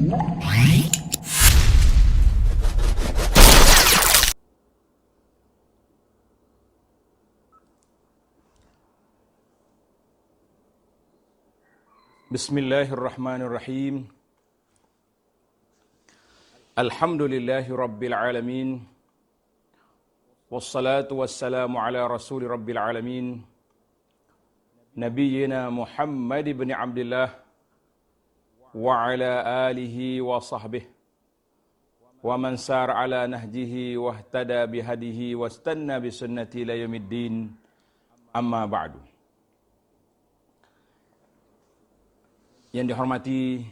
Bismillahirrahmanirrahim. Alhamdulillahi rabbil alamin. Wassalatu wassalamu ala rasuli rabbil alamin. Nabiyyina Muhammad ibn Abdullah wa ala alihi wa sahbihi wa man sar ala nahjihi wa ihtada bihadihi wa istanna bi sunnati ila yaumiddin. Amma ba'du. Yang dihormati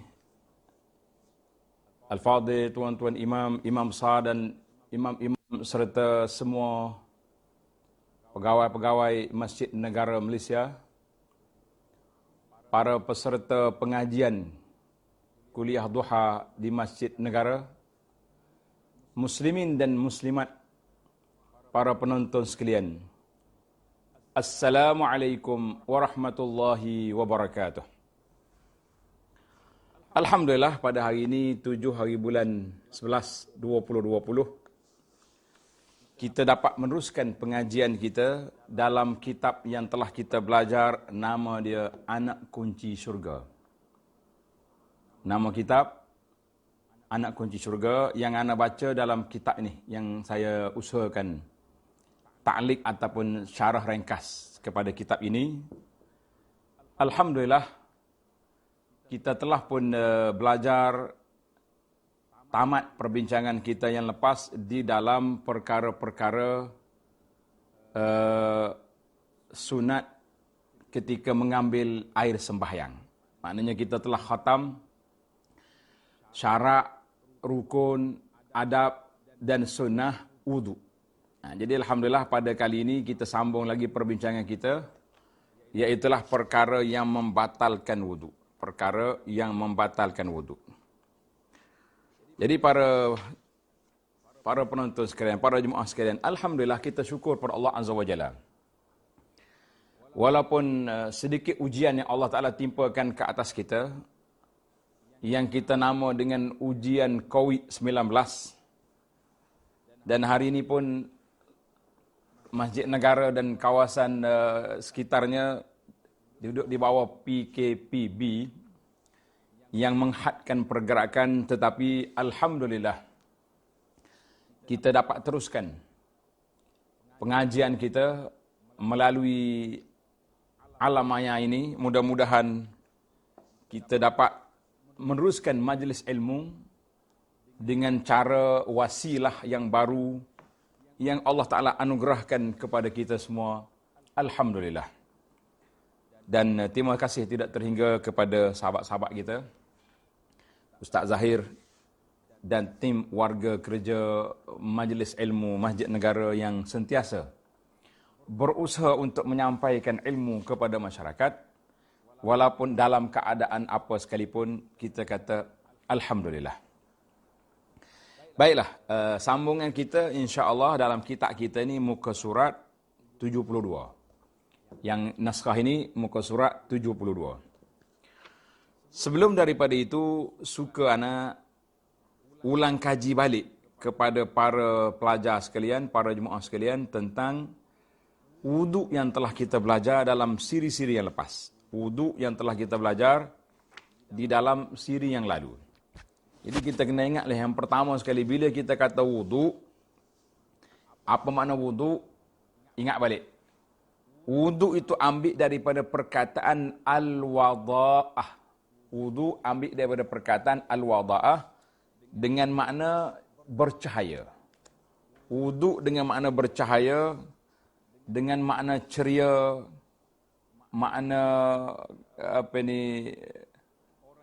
Al-Fadhil, tuan-tuan imam, imam besar dan imam-imam serta semua pegawai-pegawai Masjid Negara Malaysia, para peserta pengajian kuliah duha di Masjid Negara, muslimin dan muslimat, para penonton sekalian. Assalamualaikum warahmatullahi wabarakatuh. Alhamdulillah, pada hari ini 7 hari bulan 11 2020 kita dapat meneruskan pengajian kita dalam kitab yang telah kita belajar, nama dia Anak Kunci Syurga. Nama kitab Anak Kunci Syurga yang anda baca dalam kitab ini, yang saya usahakan ta'liq ataupun syarah ringkas kepada kitab ini. Alhamdulillah, kita telah pun belajar tamat perbincangan kita yang lepas di dalam perkara-perkara sunat ketika mengambil air sembahyang. Maknanya kita telah khatam syarak, rukun, adab dan sunnah wudu. Jadi alhamdulillah pada kali ini kita sambung lagi perbincangan kita, iaitulah perkara yang membatalkan wudu. Perkara yang membatalkan wudu. Jadi para penonton sekalian, para jemaah sekalian, alhamdulillah kita syukur pada Allah Azza wa Jalla. Walaupun sedikit ujian yang Allah Ta'ala timpakan ke atas kita, yang kita nama dengan ujian COVID-19, dan hari ini pun Masjid Negara dan kawasan sekitarnya duduk di bawah PKPB yang menghadkan pergerakan, tetapi alhamdulillah kita dapat teruskan pengajian kita melalui alam maya ini. Mudah-mudahan kita dapat meneruskan majlis ilmu dengan cara wasilah yang baru yang Allah Ta'ala anugerahkan kepada kita semua. Alhamdulillah. Dan terima kasih tidak terhingga kepada sahabat-sahabat kita, Ustaz Zahir dan tim warga kerja Majlis Ilmu Masjid Negara yang sentiasa berusaha untuk menyampaikan ilmu kepada masyarakat, walaupun dalam keadaan apa sekalipun. Kita kata alhamdulillah. Baiklah, sambungan kita insya-Allah dalam kitab kita ini muka surat 72. Yang naskah ini muka surat 72. Sebelum daripada itu, suka ana ulang kaji balik kepada para pelajar sekalian, para jemaah sekalian, tentang wudu yang telah kita belajar dalam siri-siri yang lepas. Wudu yang telah kita belajar di dalam siri yang lalu. Jadi kita kena ingatlah, yang pertama sekali bila kita kata wudu, apa makna wudu? Ingat balik. Wudu itu ambil daripada perkataan al-wada'ah. Wudu ambil daripada perkataan al-wada'ah dengan makna bercahaya. Wudu dengan makna bercahaya, dengan makna ceria, makna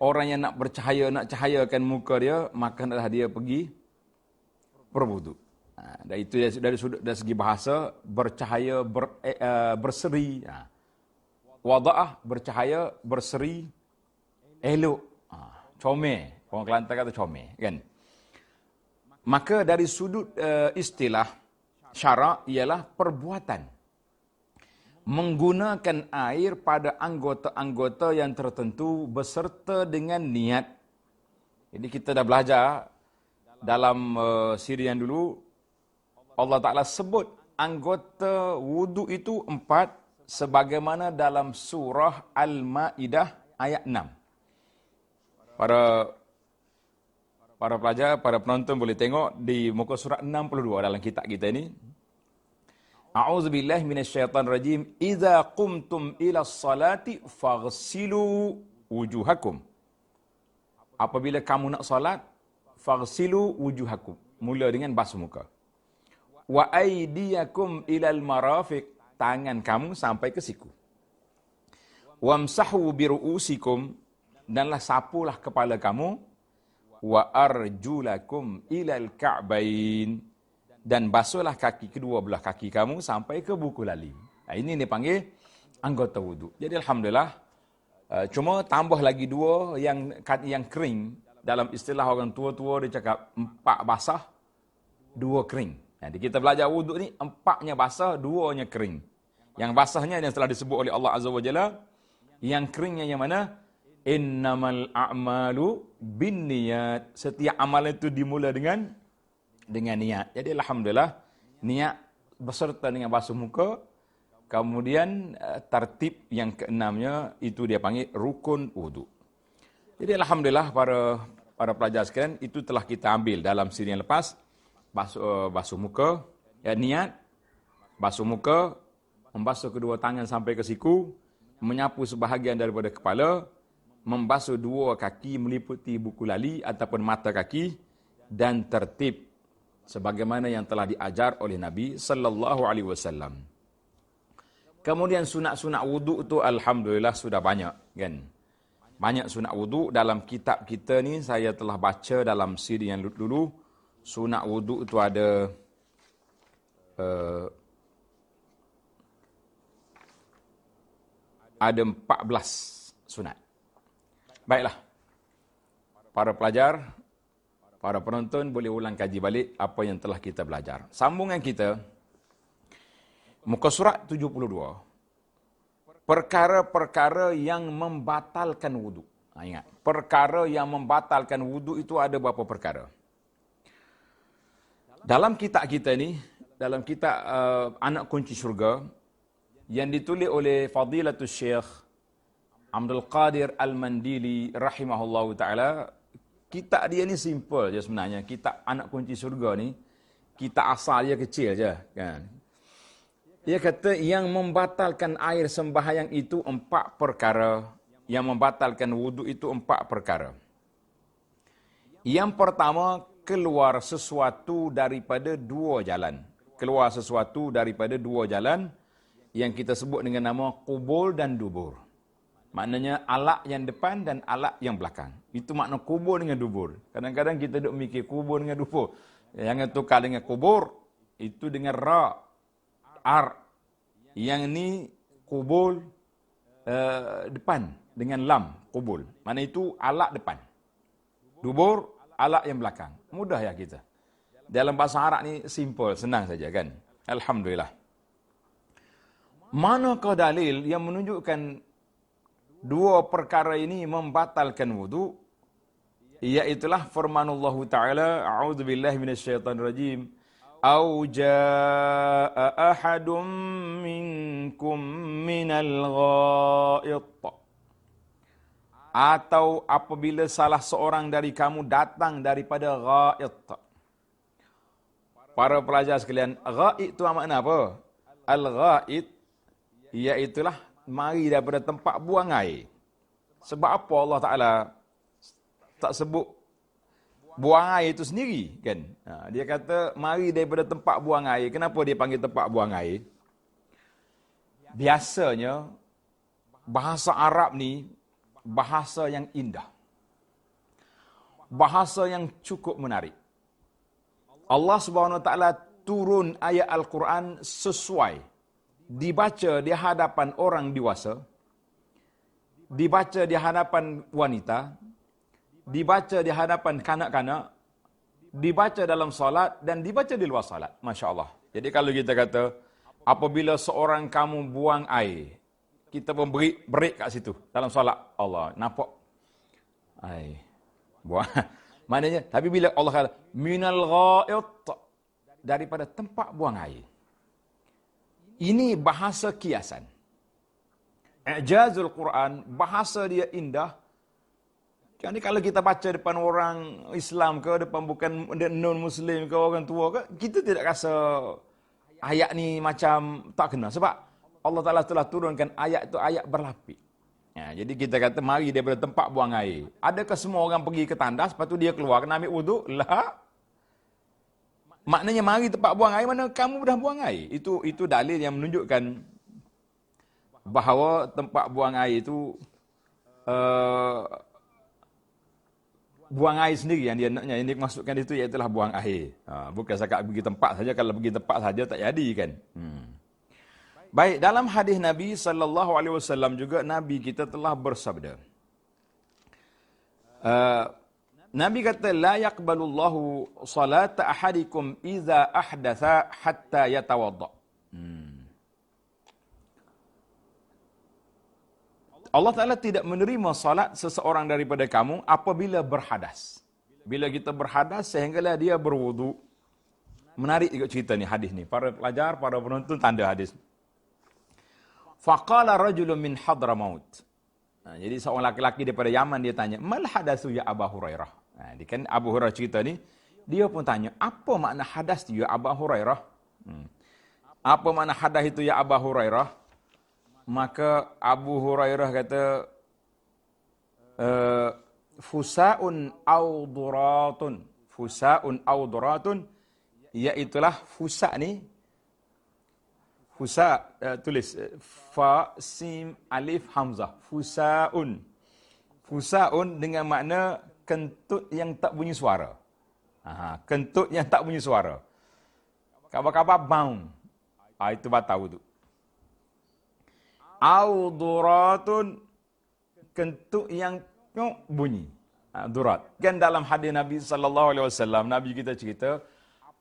orang yang nak bercahaya, nak cahayakan muka dia, maka adalah dia pergi berwudu. Dan itu dari segi bahasa, bercahaya, berseri. Wada'ah, bercahaya, berseri, elok. Comel. Orang Kelantan kata comel, kan? Maka dari sudut istilah syarak ialah perbuatan. Menggunakan air pada anggota-anggota yang tertentu beserta dengan niat Jadi kita dah belajar dalam siri yang dulu, Allah Ta'ala sebut anggota wudu itu 4, sebagaimana dalam surah Al-Ma'idah ayat 6. Para pelajar, para penonton boleh tengok di muka surat 62 dalam kitab kita ini. A'udzubillahi minasyaitonirrajim. Idza qumtum ila salati faghsilu wujuhakum. Apabila kamu nak solat, faghsilu wujuhakum. Mula dengan basuh muka. Wa aydiyakum ilal marafiq. Tangan kamu sampai ke siku. Wamsahu biru'usikum. Danlah sapulah kepala kamu. Wa arjulakum ilal ka'bain. Dan basuhlah kaki, kedua belah kaki kamu sampai ke buku lali. Nah, ini dipanggil anggota wudu. Jadi Alhamdulillah, cuma tambah lagi 2 yang kering. Dalam istilah orang tua-tua dia cakap 4 basah, 2 kering. Jadi kita belajar wudu ni 4-nya basah, 2-nya kering. Yang basahnya yang telah disebut oleh Allah Azza wa Jalla. Yang keringnya yang mana? Innamal a'malu binniyat. Setiap amal itu dimula dengan niat. Jadi Alhamdulillah, niat beserta dengan basuh muka. Kemudian tertib yang ke-6-nya itu dia panggil rukun wudu. Jadi Alhamdulillah para pelajar sekalian, itu telah kita ambil dalam siri yang lepas. Basuh muka, niat, basuh muka, membasuh kedua tangan sampai ke siku, menyapu sebahagian daripada kepala, membasuh 2 kaki meliputi buku lali ataupun mata kaki, dan tertib sebagaimana yang telah diajar oleh Nabi sallallahu alaihi wasallam. Kemudian sunat-sunat wudu itu Alhamdulillah sudah banyak, kan? Banyak sunat wudu dalam kitab kita ni. Saya telah baca dalam siri yang dulu. Sunat wudu itu ada ada 14 sunat. Baiklah. Para pelajar, para penonton boleh ulang kaji balik apa yang telah kita belajar. Sambungan kita, muka surat 72. Perkara-perkara yang membatalkan wudu. Ingat, perkara yang membatalkan wudu itu ada berapa perkara. Dalam kitab kita ni, dalam kitab Anak Kunci Syurga, yang ditulis oleh Fadilatul Syekh Abdul Qadir Al-Mandili rahimahullahu ta'ala, kitab dia ni simple je sebenarnya. Kitab Anak Kunci Syurga ni, kitab asal dia kecil je, kan. Dia kata yang membatalkan air sembahyang itu 4 perkara. Yang membatalkan wudu itu 4 perkara. Yang pertama, keluar sesuatu daripada 2 jalan. Keluar sesuatu daripada 2 jalan yang kita sebut dengan nama qubul dan dubur. Maknanya alak yang depan dan alak yang belakang. Itu makna kubur dengan dubur. Kadang-kadang kita duk mikir kubur dengan dubur. Jangan tukar dengan kubur, itu dengan ra, ar. Yang ni kubul depan dengan lam, kubul. Mana itu alak depan. Dubur, alak yang belakang. Mudah ya kita. Dalam bahasa Arab ni simple, senang saja kan. Alhamdulillah. Manakah dalil yang menunjukkan 2 perkara ini membatalkan wudu? Iaitulah firmanullah Ta'ala, a'udzubillahi minasyaitonirrajim. Au jaa'a ahadum minkum minal gha'it. Atau apabila salah seorang dari kamu datang daripada gha'it. Para pelajar sekalian, gha'it itu makna apa? Al-gha'it iaitulah mari daripada tempat buang air. Sebab apa Allah Ta'ala tak sebut buang air itu sendiri, kan? Dia kata mari daripada tempat buang air. Kenapa dia panggil tempat buang air? Biasanya bahasa Arab ni bahasa yang indah. Bahasa yang cukup menarik. Allah Subhanahu Wa Taala turun ayat Al-Quran sesuai dibaca di hadapan orang dewasa, dibaca di hadapan wanita, dibaca di hadapan kanak-kanak, dibaca dalam salat dan dibaca di luar salat. Masya Allah. Jadi kalau kita kata, apabila seorang kamu buang air, kita pun break kat situ dalam salat. Allah, nampak? Buang Maknanya, tapi bila Allah kata, minal gha'it, daripada tempat buang air. Ini bahasa kiasan. I'jazul Quran, bahasa dia indah. Jadi kalau kita baca depan orang Islam ke, depan bukan non-Muslim ke, orang tua ke, kita tidak rasa ayat ni macam tak kena. Sebab Allah Ta'ala telah turunkan ayat itu ayat berlapis. Ya, jadi kita kata mari daripada tempat buang air. Adakah semua orang pergi ke tandas, lepas tu dia keluar, kena ambil wuduk? Lah. Maknanya mari tempat buang air, mana kamu dah buang air. Itu dalil yang menunjukkan bahawa tempat buang air itu buang air sendiri yang dia naknya. Yang dimaksudkan itu ialah buang air. Bukan sekat pergi tempat saja. Kalau pergi tempat saja tak jadi kan. Baik, dalam hadis Nabi SAW juga Nabi kita telah bersabda. Nabi kata, la yaqbalullahu salata ahadikum iza ahdatha hatta yatawadda. Allah Ta'ala tidak menerima salat seseorang daripada kamu apabila berhadas. Bila kita berhadas sehinggalah dia berwudu. Menarik juga cerita ni, hadis ni. Para pelajar, para penonton tanda hadis. Faqala rajulun min Hadramaut. Jadi seorang laki-laki daripada Yaman dia tanya, mal hadasu ya Abu Hurairah. Kan Abu Hurairah cerita ni, dia pun tanya, apa makna hadas tu ya Abu Hurairah? Apa makna hadas itu ya Abu Hurairah? Maka Abu Hurairah kata, fusa'un awduratun. Fusa'un awduratun, iaitulah fusa' ni, fusa' tulis, fa, sim, alif, hamzah. Fusa'un. Fusa'un dengan makna kentut yang tak bunyi suara. Kentut yang tak bunyi suara. Kabar-kabar baum. Itu batal tu. Awduratun, kentut yang bunyi. Durat. Kan dalam hadis Nabi SAW, Nabi kita cerita,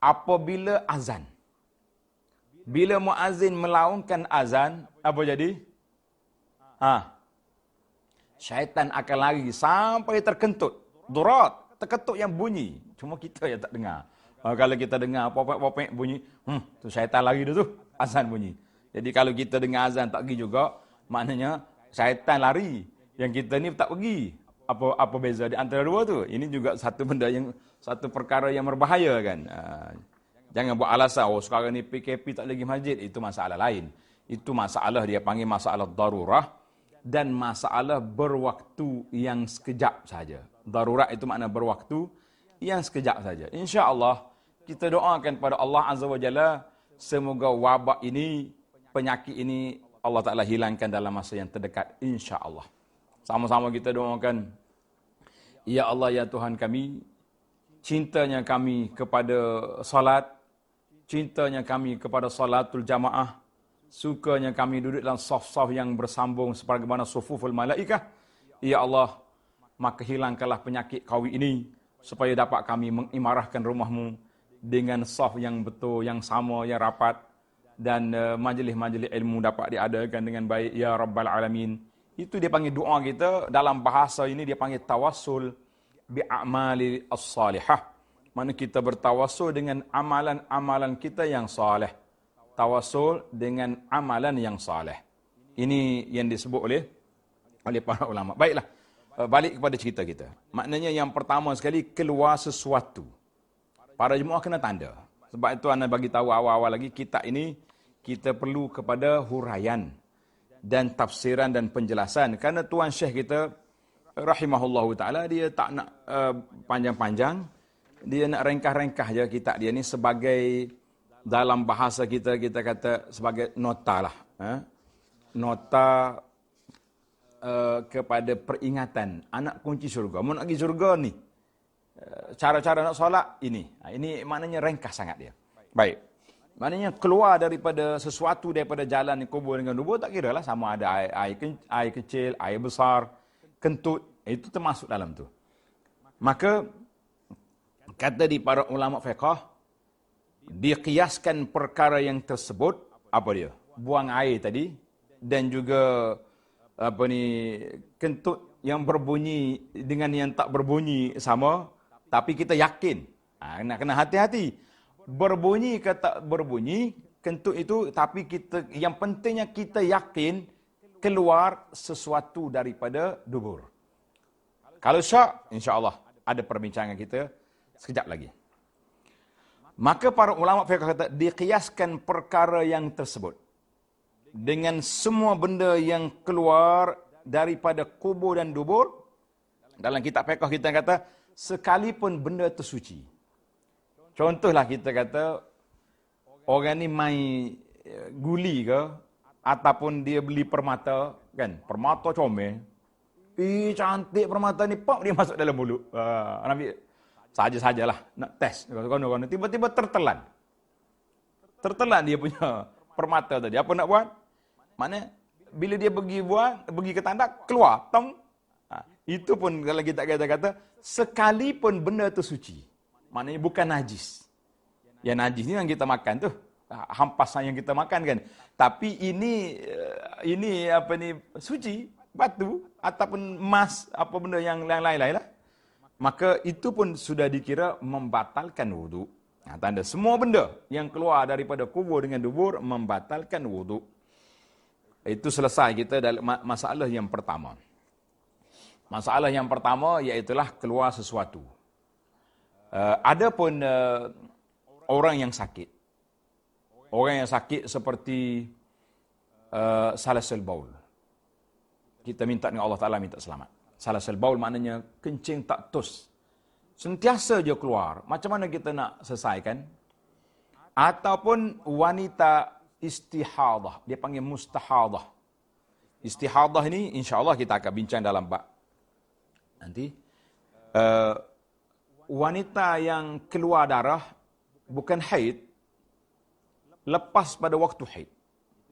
apabila azan. Bila muazzin melaungkan azan, apa jadi? Syaitan akan lari sampai terkentut. Durat, terkentut yang bunyi. Cuma kita yang tak dengar. Kalau kita dengar popek-popek bunyi, tu syaitan lari dah tu, azan bunyi. Jadi kalau kita dengar azan tak pergi juga, maknanya syaitan lari. Yang kita ni tak pergi. Apa beza di antara dua tu? Ini juga satu perkara yang berbahaya kan. Jangan buat alasan, sekarang ni PKP tak lagi masjid. Itu masalah lain. Itu masalah dia panggil masalah darurah. Dan masalah berwaktu yang sekejap saja. Darurat itu makna berwaktu yang sekejap saja. InsyaAllah, kita doakan pada Allah Azza wa Jalla, semoga wabak ini, penyakit ini Allah Ta'ala hilangkan dalam masa yang terdekat, insya-Allah. Sama-sama kita doakan, ya Allah, ya Tuhan kami, cintanya kami kepada salat, cintanya kami kepada salatul jamaah, sukanya kami duduk dalam saf-saf yang bersambung sebagaimana sufuful malaikah. Ya Allah, maka hilangkanlah penyakit kawi ini, supaya dapat kami mengimarahkan rumahmu dengan saf yang betul, yang sama, yang rapat, dan majlis-majlis ilmu dapat diadakan dengan baik, ya Rabbal Alamin. Itu dia panggil doa kita, dalam bahasa ini dia panggil tawassul bi'amali as-salihah. Mana kita bertawassul dengan amalan-amalan kita yang salih. Tawassul dengan amalan yang salih. Ini yang disebut oleh para ulama. Baiklah, balik kepada cerita kita. Maknanya yang pertama sekali, keluar sesuatu. Para jemaah kena tanda. Sebab itu anda bagi tahu awal-awal lagi, kitab ini kita perlu kepada huraian dan tafsiran dan penjelasan. Kerana Tuan Syekh kita, rahimahullahu ta'ala, dia tak nak panjang-panjang. Dia nak ringkas-ringkas je kitab dia ni sebagai, dalam bahasa kita kata sebagai nota lah. Nota kepada peringatan anak kunci syurga. Mau nak pergi syurga ni, cara-cara nak solat ini. Ini maknanya ringkas sangat dia. Baik. Maknanya keluar daripada sesuatu, daripada jalan kubur dengan dubur, tak kira lah sama ada air kecil, air besar, kentut, itu termasuk dalam tu. Maka kata di para ulama fiqh, dikiaskan perkara yang tersebut, apa dia? Buang air tadi, dan juga kentut yang berbunyi dengan yang tak berbunyi sama, tapi kita yakin. Nak kena hati-hati. Berbunyi ke tak berbunyi, kentut itu, tapi kita, yang pentingnya kita yakin keluar sesuatu daripada dubur. Kalau syak, insya-Allah ada perbincangan kita sekejap lagi. Maka para ulama fiqh kata dikiaskan perkara yang tersebut dengan semua benda yang keluar daripada kubur dan dubur. Dalam kitab fiqh kita kata sekalipun benda itu suci. Contohlah kita kata orang ni mai guli ke ataupun dia beli permata kan, permata comel. Cantik permata ni, pop dia masuk dalam mulut. Ambil saja-sajalah nak test. Tiba-tiba tertelan. Tertelan dia punya permata tadi. Apa nak buat? Mana bila dia pergi ke tandak, keluar, tong. Itu pun kalau kita kata sekalipun benda tu suci. Maknanya bukan najis. Yang najis ni yang kita makan tu, hampasan yang kita makan kan. Tapi ini apa ni, suci, batu ataupun emas, apa benda yang lain-lain lah. Maka itu pun sudah dikira membatalkan wudu. Tanda semua benda yang keluar daripada kubur dengan dubur membatalkan wudu. Itu selesai kita dalam masalah yang pertama. Masalah yang pertama iaitulah keluar sesuatu. Adapun orang yang sakit. Orang yang sakit seperti salasul baul. Kita minta dengan Allah Ta'ala minta selamat. Salasul baul maknanya kencing tak tus. Sentiasa je keluar. Macam mana kita nak selesaikan? Ataupun wanita istihadah. Dia panggil mustahadah. Istihadah ini insya-Allah kita akan bincang dalam bab nanti. Wanita yang keluar darah bukan haid, lepas pada waktu haid.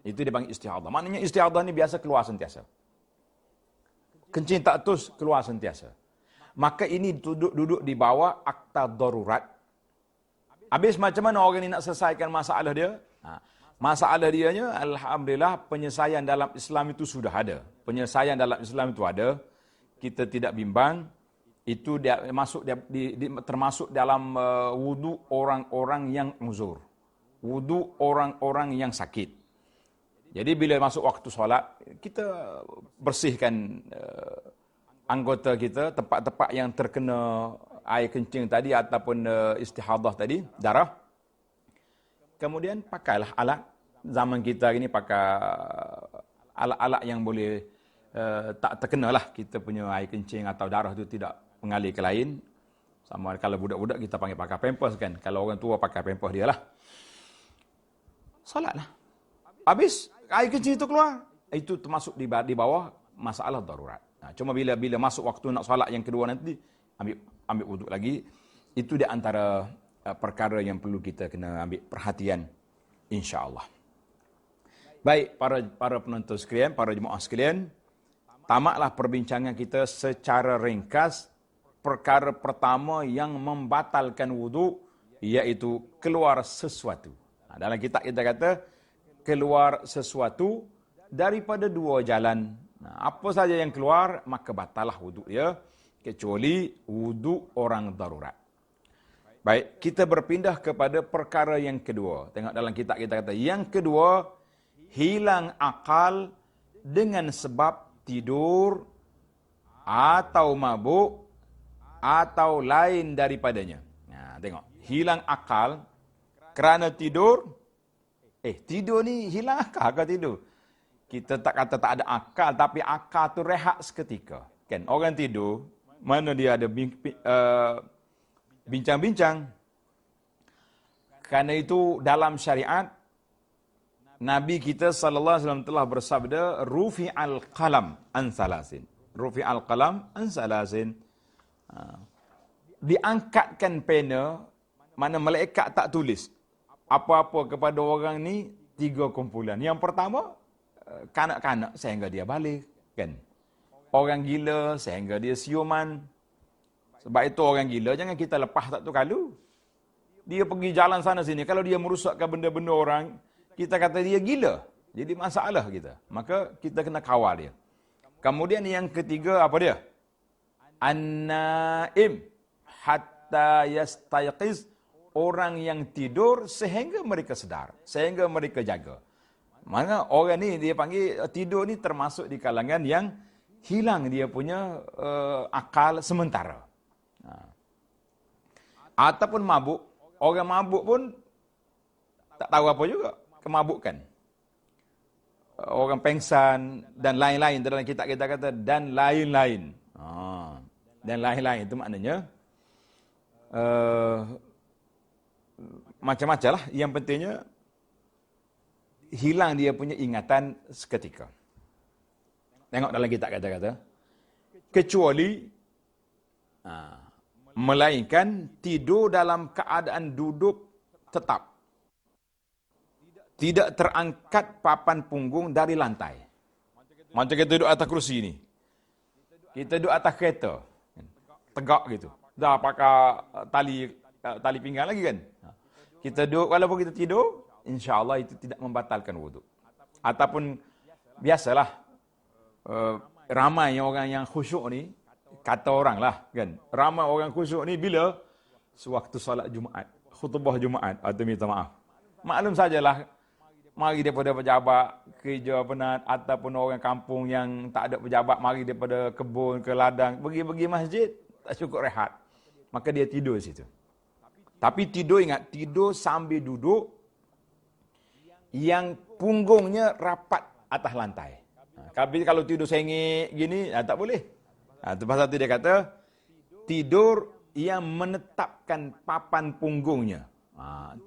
Itu dia panggil istihadah. Maknanya istihadah ni biasa keluar sentiasa. Kencing tak tus, keluar sentiasa. Maka ini duduk di bawah akta darurat. Habis macam mana orang ni nak selesaikan masalah dia? Masalah dianya, alhamdulillah, penyelesaian dalam Islam itu sudah ada. Penyelesaian dalam Islam itu ada. Kita tidak bimbang. Itu dia termasuk dalam wudu orang-orang yang uzur. Wudu orang-orang yang sakit. Jadi bila masuk waktu solat, kita bersihkan anggota kita, tempat-tempat yang terkena air kencing tadi ataupun istihadah tadi, darah. Kemudian pakailah alat. Zaman kita ini pakai alat-alat yang boleh tak terkena lah kita punya air kencing atau darah itu tidak mengalir ke lain. Sama kalau budak-budak kita panggil pakai pampers kan. Kalau orang tua pakai pampers dia lah. Solatlah. Habis air kencing itu keluar, itu termasuk di bawah masalah darurat. Cuma bila masuk waktu nak solat yang kedua nanti, ambil wuduk lagi. Itu di antara perkara yang perlu kita kena ambil perhatian, insya-Allah. Baik, para penonton sekalian, para jemaah sekalian, tamatlah perbincangan kita secara ringkas. Perkara pertama yang membatalkan wudu, iaitu keluar sesuatu. Dalam kitab kita kata, keluar sesuatu daripada dua jalan. Apa saja yang keluar, maka batalah wudu dia, kecuali wudu orang darurat. Baik, kita berpindah kepada perkara yang kedua. Tengok dalam kitab kita kata, yang kedua, hilang akal dengan sebab tidur atau mabuk atau lain daripadanya. Tengok, hilang akal kerana tidur. Tidur ni hilang akal ke tidur? Kita tak kata tak ada akal, tapi akal tu rehat seketika. Kan, orang tidur, mana dia ada bincang-bincang. Kerana itu dalam syariat, Nabi kita sallallahu alaihi wasallam telah bersabda, rufi'al qalam an salasin. Rufi'al qalam an salasin. Diangkatkan pena, mana malaikat tak tulis apa-apa kepada orang ni, 3 kumpulan. Yang pertama, kanak-kanak sehingga dia balik. Kan? Orang gila sehingga dia siuman. Sebab itu orang gila, jangan kita lepas tak tu kalau. Dia pergi jalan sana sini. Kalau dia merusakkan benda-benda orang, kita kata dia gila. Jadi masalah kita. Maka kita kena kawal dia. Kemudian yang ketiga apa dia? An-naim hatta hatta yastayqiz, orang yang tidur sehingga mereka sedar, sehingga mereka jaga. Mana orang ni dia panggil tidur ni termasuk di kalangan yang hilang dia punya akal sementara. Ataupun mabuk, orang mabuk pun tak tahu apa juga kemabukan. Orang pengsan dan lain-lain, dalam kitab kita kata dan lain-lain. Dan lain-lain itu maknanya macam-macam lah. Yang pentingnya hilang dia punya ingatan seketika. Tengok dalam kitab kata-kata. Kecuali melainkan tidur dalam keadaan duduk tetap. Tidak terangkat papan punggung dari lantai. Macam kita duduk atas kursi ni. Kita duduk atas kereta. Tegak gitu. Dah pakai tali pinggang lagi kan. Kita duduk, walaupun kita tidur, insya-Allah itu tidak membatalkan wuduk. Ataupun biasalah, ramai orang yang khusyuk ni, kata orang lah kan. Ramai orang khusyuk ni bila sewaktu solat Jumaat, khutbah Jumaat atau minta maaf. Maklum sajalah, mari daripada pejabat, kerja penat, ataupun orang kampung yang tak ada pejabat, mari daripada kebun ke ladang, pergi masjid, tak cukup rehat. Maka dia tidur di situ. Tapi tidur, ingat, tidur sambil duduk yang punggungnya rapat atas lantai. Tapi kalau tidur sengit gini, tak boleh. Itu pasal itu dia kata, tidur yang menetapkan papan punggungnya.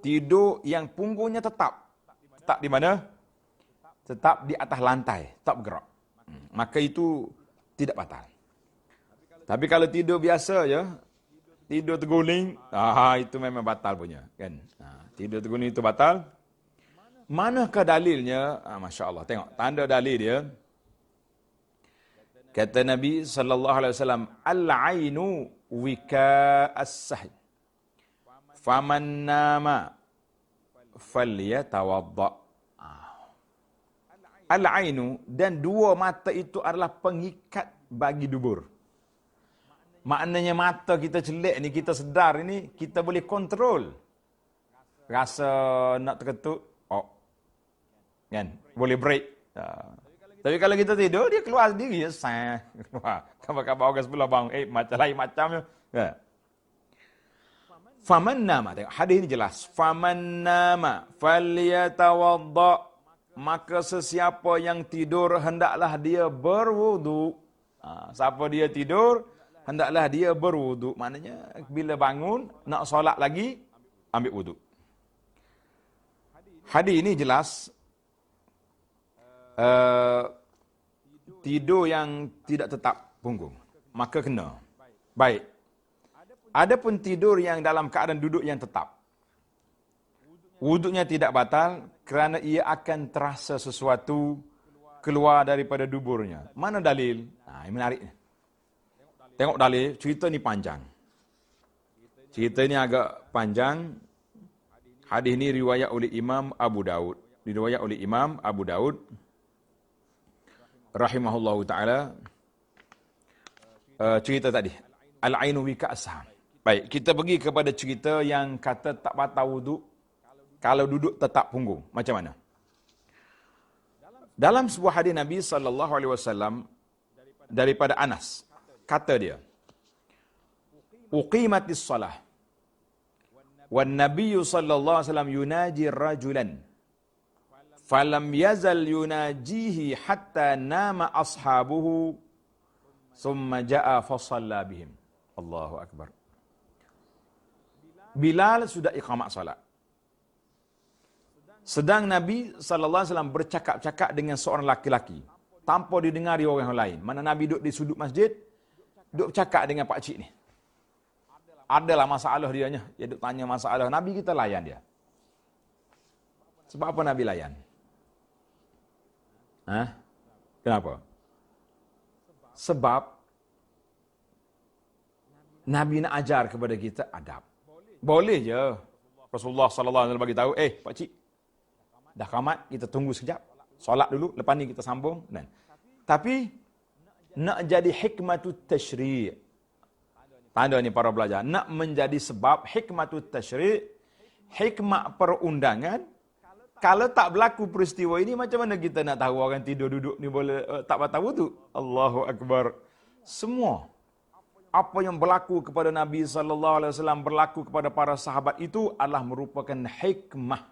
Tidur yang punggungnya tetap. Tetap di mana? Tetap di atas lantai, tak bergerak. Maka itu tidak batal. Tapi kalau tidur biasa je, tidur terguling, itu memang batal punya, kan? Tidur terguling itu batal. Manakah dalilnya? Masya Allah, tengok tanda dalil dia. Kata Nabi sallallahu alaihi wasallam, al-ainu wika'as sahy. Faman nama falyatawadda. Al-ainu, dan dua mata itu adalah pengikat bagi dubur. Maknanya mata kita celik ni, kita sedar ini, kita boleh kontrol. Rasa nak terketuk, kan? Boleh break. Tapi kalau kita tidur, dia keluar sendiri. Keluar. Kabar-kabar orang sebelah bang, macam lain macamnya. Faman nama, tengok hadis ini jelas. Faman nama falyatawadda. Maka sesiapa yang tidur, hendaklah dia berwudu. Siapa dia tidur, hendaklah dia berwudu. Maknanya, bila bangun, nak solat lagi, ambil wudu. Hadis ini jelas, tidur yang tidak tetap punggung, maka kena. Baik. Adapun tidur yang dalam keadaan duduk yang tetap, wuduknya tidak batal kerana ia akan terasa sesuatu keluar daripada duburnya. Mana dalil? Ini menarik. Tengok dalil, cerita ni panjang. Cerita ni agak panjang. Hadis ni riwayat oleh Imam Abu Daud. Diriwayat oleh Imam Abu Daud rahimahullahu ta'ala. Cerita tadi, al-ainu wika'as sahy. Baik, kita pergi kepada cerita yang kata tak batal wuduk kalau duduk tetap punggung. Macam mana? Dalam sebuah hadis Nabi SAW daripada Anas, kata dia, uqimatis salah wan nabiyyu sallallahu alaihi wasallam yunaji rajulan falam yazal yunajihi hatta nama ashabuhu summa jaa fa shalla bihim. Allahu akbar. Bilal sudah iqamat salat. Sedang Nabi SAW bercakap-cakap dengan seorang laki-laki tanpa didengari orang lain. Mana Nabi duduk di sudut masjid, duduk bercakap dengan pakcik ni. Adalah masalah dianya. Dia duduk tanya masalah. Nabi kita layan dia. Sebab apa Nabi layan? Kenapa? Sebab Nabi nak ajar kepada kita adab. Boleh je Rasulullah SAW bagi tahu, pakcik, dah qamat, kita tunggu sekejap. Solat dulu, lepas ni kita sambung. Tapi nak jadi hikmatut tashri'. Tanda ni para pelajar. Nak menjadi sebab hikmatut tasyri', hikmat perundangan. Kalau tak berlaku peristiwa ini, macam mana kita nak tahu orang tidur duduk ni boleh tak batal wuduk? Allahu Akbar. Semua apa yang berlaku kepada Nabi SAW, berlaku kepada para sahabat itu adalah merupakan hikmah.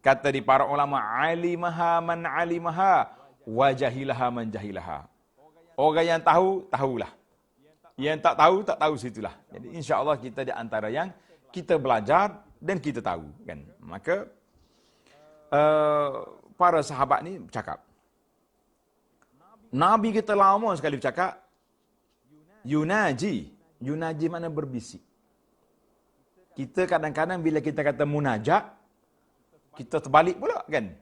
Kata di para ulama, alimaha man alimaha, wa jahilaha man jahilaha. Orang yang tahu, tahulah. Yang tak tahu, tak tahu situlah. Jadi insya-Allah kita di antara yang kita belajar dan kita tahu, kan. Maka para sahabat ni bercakap. Nabi kita lama sekali bercakap. Yunaji. Yunaji mana berbisik. Kita kadang-kadang bila kita kata munajat, kita terbalik pula, kan.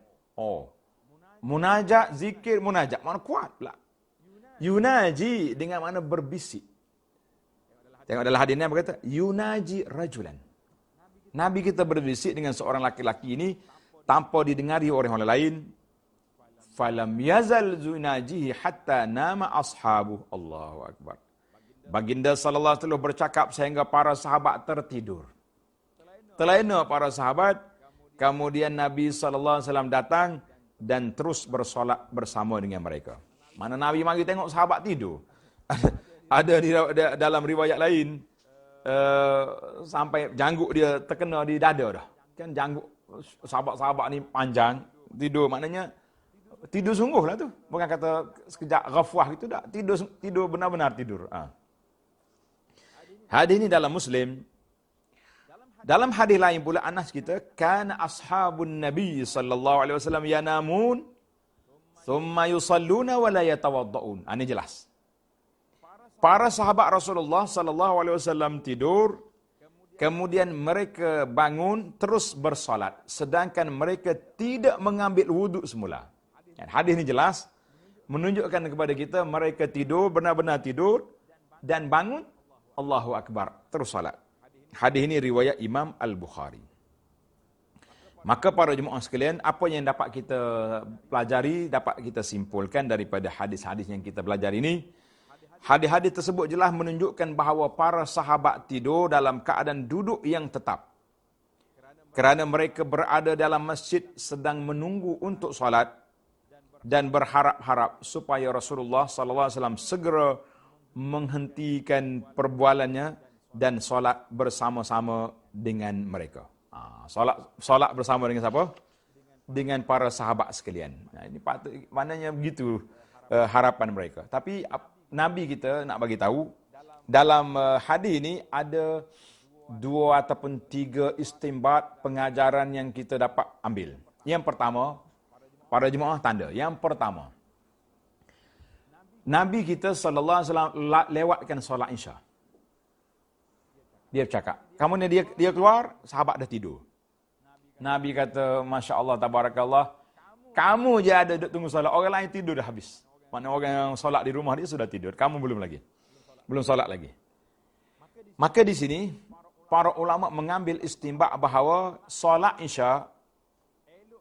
Munajat, zikir, munajat. Mana kuat pula. Yunaji dengan mana berbisik. Tengok dalam hadis ni apa kata? Yunaji rajulan. Nabi kita berbisik dengan seorang laki-laki ini tanpa didengari oleh orang lain. Falam yazal yunajihi hatta nama ashabu. Allahu Akbar. Baginda sallallahu alaihi wasallam bercakap sehingga para sahabat tertidur. Terlena para sahabat, kemudian Nabi sallallahu alaihi wasallam datang dan terus bersolat bersama dengan mereka. Mana Nabi mari tengok sahabat tidur. Ada di dalam riwayat lain, sampai janggut dia terkena di dada dah. Kan janggut sahabat-sahabat ni panjang, tidur maknanya tidur sungguh lah tu. Bukan kata sekejap ghafwah gitu tak. Tidur benar-benar tidur. Hadis ini dalam Muslim. Dalam hadis lain pula Anas kita, kana ashabun Nabi sallallahu alaihi wasallam yanamun thumma yusalluna wa la yatawadda'un. Ini jelas. Para sahabat Rasulullah sallallahu alaihi wasallam tidur, kemudian mereka bangun terus bersolat, sedangkan mereka tidak mengambil wuduk semula. Hadis ini jelas menunjukkan kepada kita mereka tidur, benar-benar tidur dan bangun, Allahu Akbar, terus solat. Hadis ini riwayat Imam Al-Bukhari. Maka para jemaah sekalian, apa yang dapat kita pelajari, dapat kita simpulkan daripada hadis-hadis yang kita pelajari ini, hadis-hadis tersebut jelas menunjukkan bahawa para sahabat tidur dalam keadaan duduk yang tetap. Kerana mereka berada dalam masjid sedang menunggu untuk solat dan berharap-harap supaya Rasulullah SAW segera menghentikan perbualannya dan solat bersama-sama dengan mereka. Solat bersama dengan siapa? Dengan para sahabat sekalian. Ini patut, maknanya begitu harapan mereka. Tapi Nabi kita nak bagi tahu dalam hadis ini ada 2 ataupun 3 istimbat pengajaran yang kita dapat ambil. Yang pertama, para jemaah tanda. Yang pertama, Nabi kita sallallahu alaihi wasallam lewatkan solat Isya. Dia bercakap. Kemudian dia keluar, sahabat dah tidur. Nabi kata, Masya Allah, Tabarakallah, kamu je ada duduk tunggu solat, orang lain tidur dah habis. Mana orang yang solat di rumah dia sudah tidur. Kamu belum lagi. Belum solat lagi. Maka di sini, para ulama mengambil istimbat bahawa solat Isya,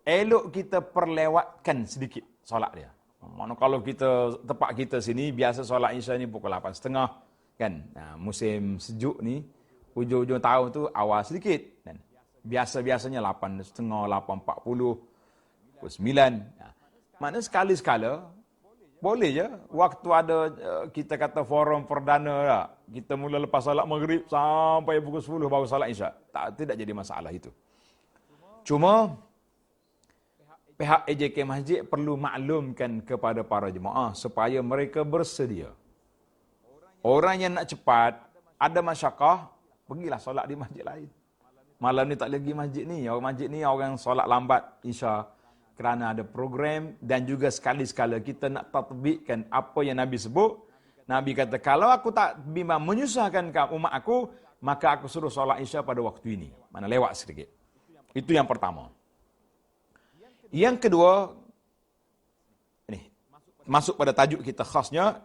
elok kita perlewatkan sedikit solat dia. Mana kalau kita, tempat kita sini, biasa solat Isya ni pukul 8.30. Kan? Nah, musim sejuk ni, hujung-hujung tahun tu awal sedikit. Kan? Biasa-biasanya 8.30, 8.40, pukul 9. Nah, maknanya sekali-sekala, boleh je, waktu ada kita kata forum perdana lah. Kita mula lepas salat maghrib sampai pukul 10 baru salat Isya. Tidak jadi masalah itu. Cuma, pihak AJK Masjid perlu maklumkan kepada para jemaah supaya mereka bersedia. Orang yang nak cepat, ada masyarakat, pergilah solat di masjid lain. Malam ni tak lagi masjid ni. Masjid ni orang solat lambat Isya. Kerana ada program dan juga sekali-sekala kita nak tatbikkan apa yang Nabi sebut. Nabi kata, kalau aku tak bimbang menyusahkan umat aku, maka aku suruh solat Isya pada waktu ini. Mana lewat sedikit. Itu yang pertama. Yang kedua, ini masuk pada tajuk kita khasnya,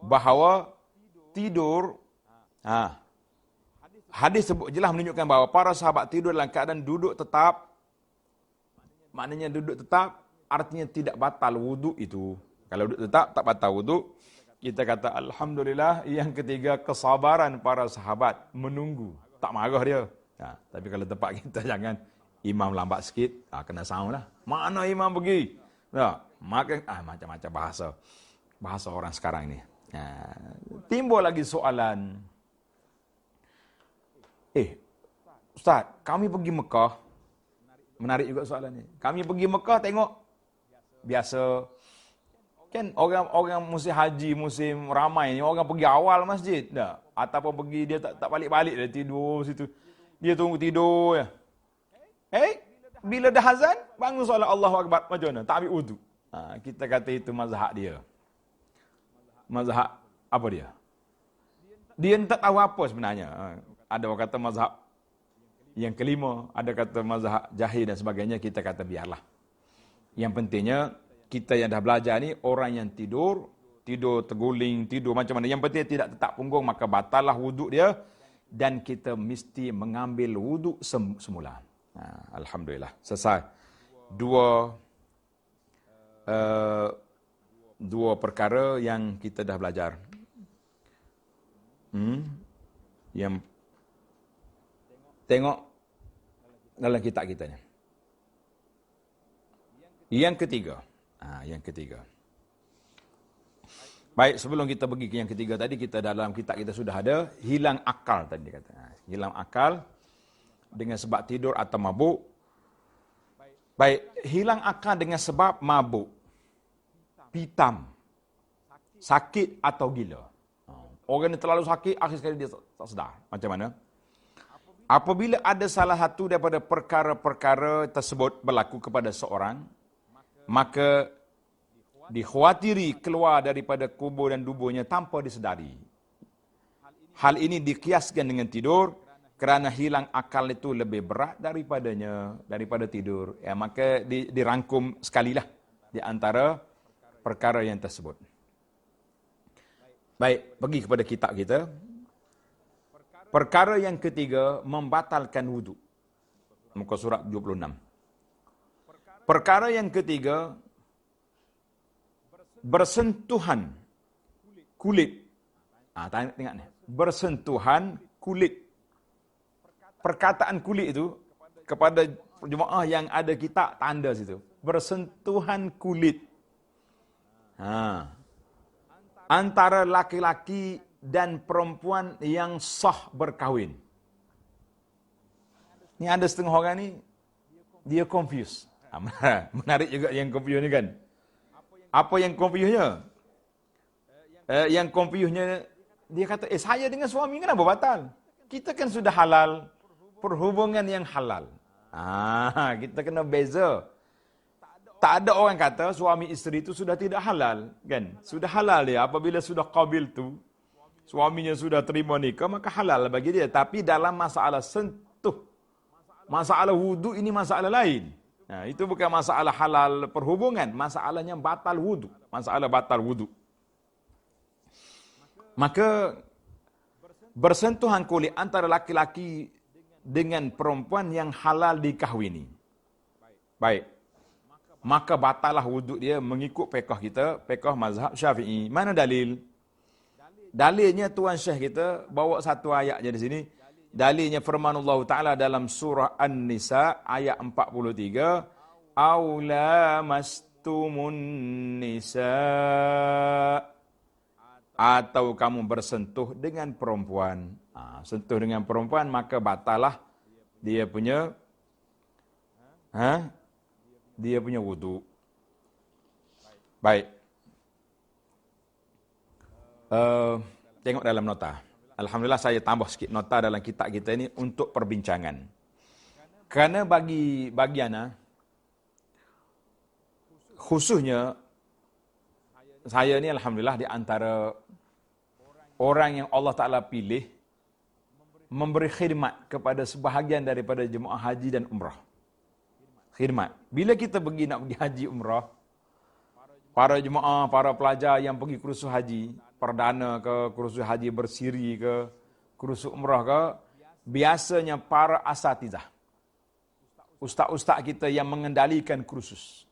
bahawa tidur, hadis sebut jelas menunjukkan bahawa para sahabat tidur dalam keadaan duduk tetap. Maknanya duduk tetap, artinya tidak batal wuduk itu. Kalau duduk tetap, tak batal wuduk. Kita kata Alhamdulillah. Yang ketiga, kesabaran para sahabat menunggu. Tak marah dia. Tapi kalau tempat kita jangan. Imam lambat sikit, kena sound lah. Mana imam pergi? Macam-macam bahasa. Bahasa orang sekarang ni. Timbul lagi soalan. Ustaz, kami pergi Mekah. Menarik juga soalan ni. Kami pergi Mekah tengok. Biasa. Kan orang musim haji, musim ramai ni, orang pergi awal masjid. Ataupun pergi dia tak balik-balik, dia tidur situ. Dia tunggu tidur ya. Bila dah azan, bangun solat Allahu Akbar. Macam mana? Tak ambil wudu. Kita kata itu mazhab dia. Mazhab apa dia? Dia tak tahu apa sebenarnya. Ada orang kata mazhab yang kelima, ada kata mazhab jahil dan sebagainya. Kita kata biarlah. Yang pentingnya, kita yang dah belajar ni, orang yang tidur terguling, tidur macam mana. Yang penting tidak tetap punggung, maka batallah wuduk dia. Dan kita mesti mengambil wuduk semula. Alhamdulillah. Selesai. Dua perkara yang kita dah belajar. Yang tengok dalam kitab kita ni. Yang ketiga. Baik, sebelum kita pergi ke yang ketiga tadi, kita dalam kitab kita sudah ada hilang akal tadi kata. Hilang akal dengan sebab tidur atau mabuk. Baik, hilang akal dengan sebab mabuk, pitam, sakit atau gila. Orang ni terlalu sakit, akhir sekali dia tak sedar. Macam mana? Apabila ada salah satu daripada perkara-perkara tersebut berlaku kepada seorang, maka dikhawatiri keluar daripada kubur dan duburnya tanpa disedari. Hal ini dikiaskan dengan tidur kerana hilang akal itu lebih berat daripada tidur. Maka dirangkum sekalilah di antara perkara yang tersebut. Baik, pergi kepada kitab kita. Perkara yang ketiga, membatalkan wuduk. Muka surat 26. Perkara yang ketiga, bersentuhan kulit. Tengok ni. Bersentuhan kulit. Perkataan kulit itu, kepada jemaah yang ada kitab, tanda situ. Bersentuhan kulit. Antara laki-laki dan perempuan yang sah berkahwin. Ni ada setengah orang ni, dia confused. Menarik juga yang confuse ni kan. Apa yang confuse-nya? Yang confuse-nya, dia kata, saya dengan suami kenapa batal? Kita kan sudah halal, perhubungan yang halal. Kita kena beza. Tak ada orang kata suami isteri itu sudah tidak halal. Kan? Sudah halal dia. Apabila sudah qabil tu, suaminya sudah terima nikah, maka halal bagi dia. Tapi dalam masalah sentuh, masalah wudu ini masalah lain. Itu bukan masalah halal perhubungan, masalahnya batal wudu. Masalah batal wudu. Maka bersentuhan kulit antara laki-laki dengan perempuan yang halal dikahwini. Baik. Maka batallah wudu dia mengikut fiqh kita, fiqh mazhab Syafi'i. Mana dalil? Dalilnya Tuan Syekh kita bawa satu ayat je di sini. Dalilnya firman Allah Ta'ala dalam surah An-Nisa ayat 43. Aula mastumun nisa. Atau kamu bersentuh dengan perempuan. Sentuh dengan perempuan maka batalah dia punya wudu. Baik. Tengok dalam nota. Alhamdulillah saya tambah sikit nota dalam kitab kita ini untuk perbincangan. Kerana bagi ana khususnya saya ni alhamdulillah di antara orang yang Allah Ta'ala pilih memberi khidmat kepada sebahagian daripada jemaah haji dan umrah. Khidmat. Bila kita nak pergi haji umrah, para jemaah, para pelajar yang pergi kursus haji, perdana ke, kursus haji bersiri ke, kursus umrah ke, biasanya para asatizah, ustaz-ustaz kita yang mengendalikan kursus,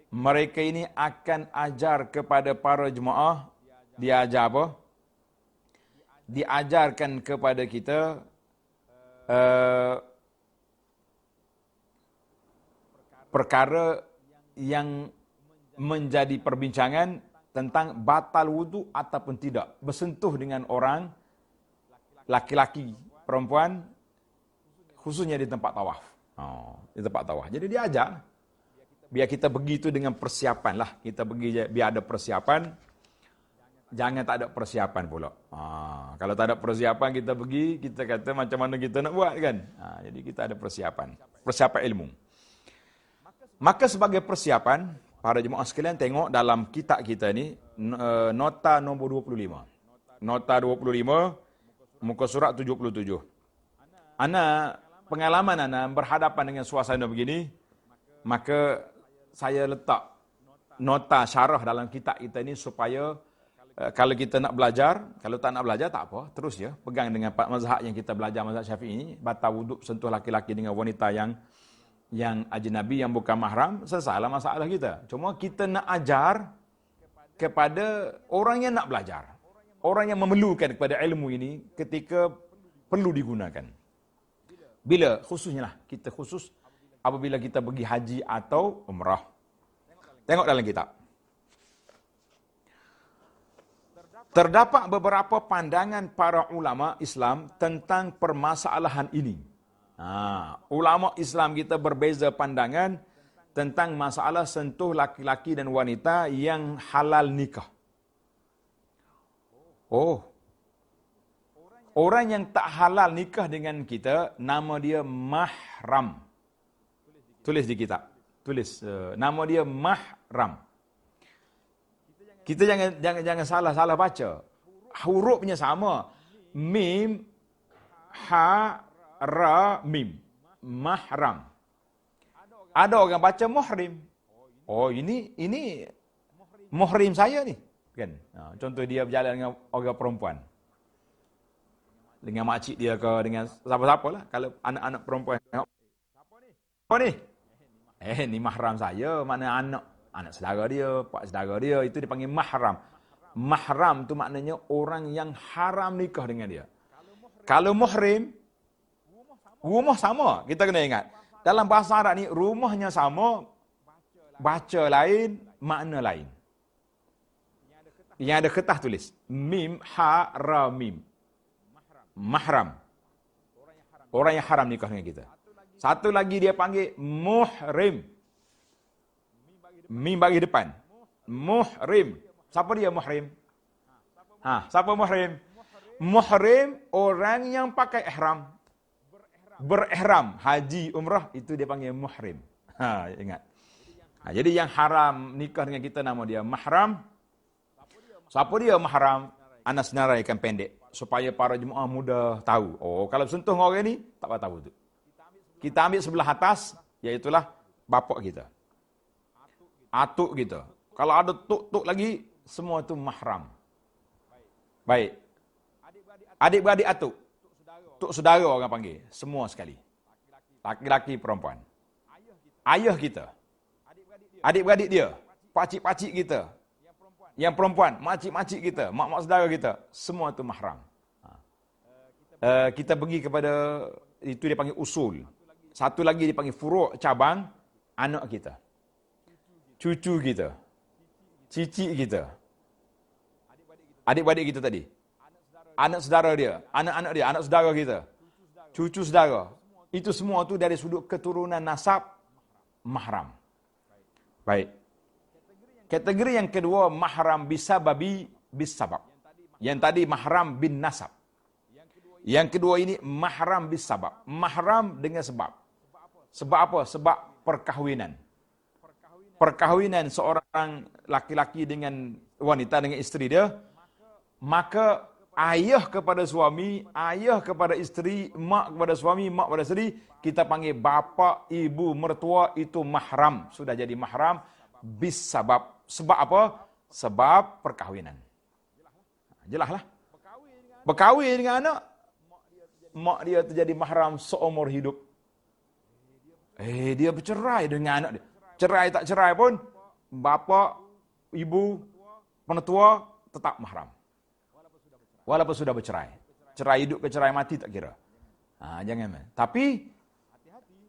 mereka ini akan ajar kepada para jemaah Diajar apa? Diajarkan kepada kita perkara yang menjadi perbincangan tentang batal wudu ataupun tidak. Bersentuh dengan orang, laki-laki, perempuan, khususnya di tempat tawaf. Di tempat tawaf. Jadi dia ajar. Biar kita begitu dengan persiapan lah. Kita pergi biar ada persiapan. Jangan tak ada persiapan pula. Kalau tak ada persiapan kita pergi, kita kata macam mana kita nak buat kan. Jadi kita ada persiapan. Persiapan ilmu. Maka sebagai persiapan, para jemaah sekalian tengok dalam kitab kita ni, nota nombor 25. Nota 25, muka surat 77. Pengalaman ana berhadapan dengan suasana begini, maka saya letak nota syarah dalam kitab kita ni supaya kalau kita nak belajar, kalau tak nak belajar tak apa, terus je pegang dengan mazhab yang kita belajar, mazhab Syafi'i ini, batal wuduk sentuh laki-laki dengan wanita yang ajnabi, yang bukan mahram, selesailah masalah kita. Cuma kita nak ajar kepada orang yang nak belajar, orang yang memerlukan kepada ilmu ini ketika perlu digunakan. Bila khususnya lah, kita khusus apabila kita pergi haji atau umrah. Tengok dalam kitab. Terdapat beberapa pandangan para ulama Islam tentang permasalahan ini. Ulama Islam kita berbeza pandangan tentang masalah sentuh laki-laki dan wanita yang halal nikah. Orang yang tak halal nikah dengan kita, nama dia mahram. Tulis di kitab. Tulis nama dia mahram. Kita jangan salah baca. Hurufnya sama. Mim, ha, ra, mim. Mahram. Ada orang baca muhrim. Ini muhrim saya ni. Kan? Contoh dia berjalan dengan orang perempuan. Dengan makcik dia ke, dengan siapa-siapa lah. Kalau anak-anak perempuan. Apa ni? Ni mahram saya. Mana anak saudara dia, pak saudara dia. Itu dipanggil mahram. Mahram tu maknanya orang yang haram nikah dengan dia. Kalau muhrim, rumah sama. Kita kena ingat. Dalam bahasa Arab ni, rumahnya sama. Baca lain, makna lain. Yang ada kertas tulis. Mim, ha, ra, mim. Mahram. Orang yang haram nikah dengan kita. Satu lagi dia panggil muhrim. Mim bagi depan. Muhrim. Siapa dia muhrim? Siapa muhrim? Muhrim orang yang pakai ihram. Berihram. Haji, umrah, itu dia panggil muhrim. Ingat. Jadi yang haram nikah dengan kita nama dia mahram. Siapa dia mahram? Ana senaraikan pendek. Supaya para jemaah muda tahu. Kalau sentuh dengan orang ni, tak apa tahu tu. Kita ambil sebelah atas, iaitulah bapak kita. Atuk kita. Kalau ada tuk-tuk lagi, semua tu mahram. Baik. Adik-beradik atuk. Tuk saudara orang panggil. Semua sekali. Laki-laki, perempuan. Ayah kita. Adik-beradik dia. Pakcik-pakcik kita. Yang perempuan, makcik-makcik kita, mak-mak saudara kita, semua tu mahram. Kita pergi kepada, itu dia panggil usul. Satu lagi dia panggil furu', cabang, anak kita. Cucu kita. Cicit kita. Adik-beradik kita tadi. Anak saudara dia, anak-anak dia, anak saudara kita. Cucu saudara. Itu semua tu dari sudut keturunan nasab, mahram. Baik. Kategori yang kedua, mahram bisababi bisabab. Yang tadi mahram bin nasab. Yang kedua ini mahram bisabab. Mahram dengan sebab. Sebab apa? Sebab perkahwinan. Perkahwinan seorang laki-laki dengan wanita, dengan isteri dia. Maka ayah kepada suami, ayah kepada isteri, mak kepada suami, mak kepada isteri, kita panggil bapa, ibu, mertua, itu mahram. Sudah jadi mahram bisabab. Sebab apa? Sebab perkahwinan. Jelaslah. Berkahwin dengan anak, mak dia terjadi mahram seumur hidup. Dia bercerai dengan anak dia. Cerai tak cerai pun, bapa, ibu, penetua, tetap mahram. Walaupun sudah bercerai. Cerai hidup ke cerai mati tak kira. Jangan. Tapi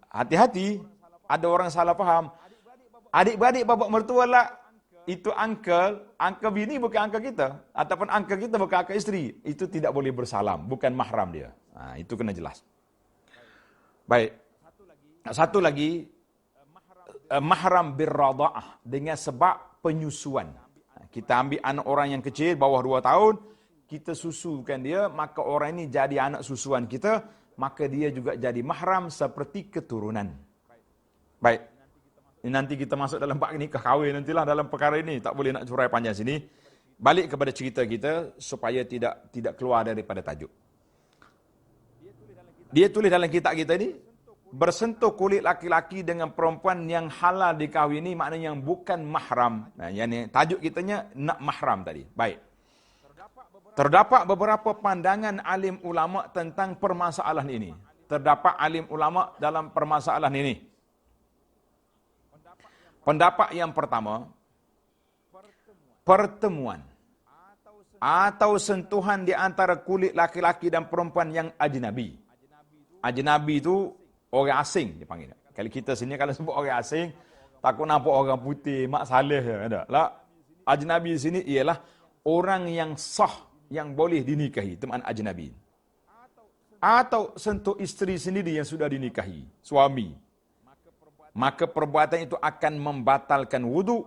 hati-hati, ada orang salah faham. Adik-beradik bapak mertua lah, itu uncle bini bukan uncle kita. Ataupun uncle kita bukan uncle isteri. Itu tidak boleh bersalam, bukan mahram dia. Itu kena jelas. Baik. Satu lagi, mahram birrada'ah, dengan sebab penyusuan. Kita ambil anak orang yang kecil, bawah 2 tahun, kita susukan dia, maka orang ini jadi anak susuan kita, maka dia juga jadi mahram seperti keturunan. Baik. Ini nanti kita masuk dalam bab nikah kahwin nantilah dalam perkara ini, tak boleh nak curai panjang sini. Balik kepada cerita kita supaya tidak keluar daripada tajuk. Dia tulis dalam kitab kita ini, bersentuh kulit laki-laki dengan perempuan yang halal dikahwini, maknanya yang bukan mahram. Yang tajuk kitanya nak mahram tadi. Baik. Terdapat beberapa pandangan alim ulama tentang permasalahan ini. Terdapat alim ulama dalam permasalahan ini. Pendapat yang pertama, pertemuan atau sentuhan di antara kulit laki-laki dan perempuan yang ajnabi. Ajnabi itu orang asing dipanggil. Kalau kita sini kalau sebut orang asing, takut nampak orang putih, mak saleh ada. Lah, ajnabi di sini ialah orang yang sah, yang boleh dinikahi, teman ajnabi. Atau sentuh isteri sendiri yang sudah dinikahi, suami. Maka perbuatan itu akan membatalkan wudu,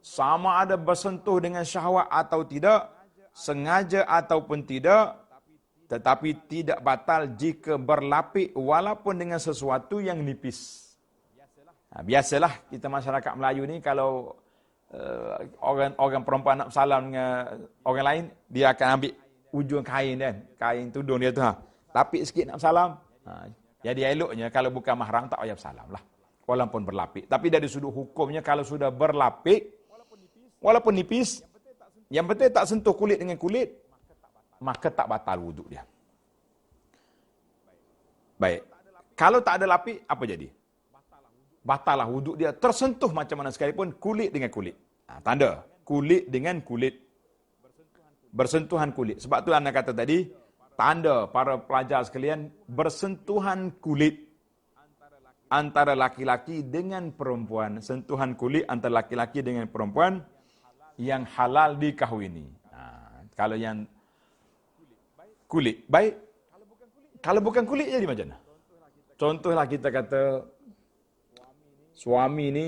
sama ada bersentuh dengan syahwat atau tidak, sengaja ataupun tidak, tetapi tidak batal jika berlapik walaupun dengan sesuatu yang nipis. Biasalah kita masyarakat Melayu ni kalau orang perempuan nak salam dengan orang lain, dia akan ambil ujung kain kan, kain tudung dia tu. Lapik sikit nak salam. Jadi eloknya kalau bukan mahram tak payah salam lah. Walaupun berlapik. Tapi dari sudut hukumnya kalau sudah berlapik, walaupun nipis, yang penting tak sentuh kulit dengan kulit, maka tak batal wuduk dia. Baik. Kalau tak ada lapik, apa jadi? Batalah wuduk dia. Tersentuh macam mana sekalipun, kulit dengan kulit. Tanda. Kulit dengan kulit. Bersentuhan kulit. Sebab tu anda kata tadi, tanda para pelajar sekalian, bersentuhan kulit antara laki-laki dengan perempuan. Sentuhan kulit antara laki-laki dengan perempuan yang halal dikahwini. Kalau yang kulit, baik. Kalau bukan kulit, jadi macam mana? Contohlah kita kata, suami ni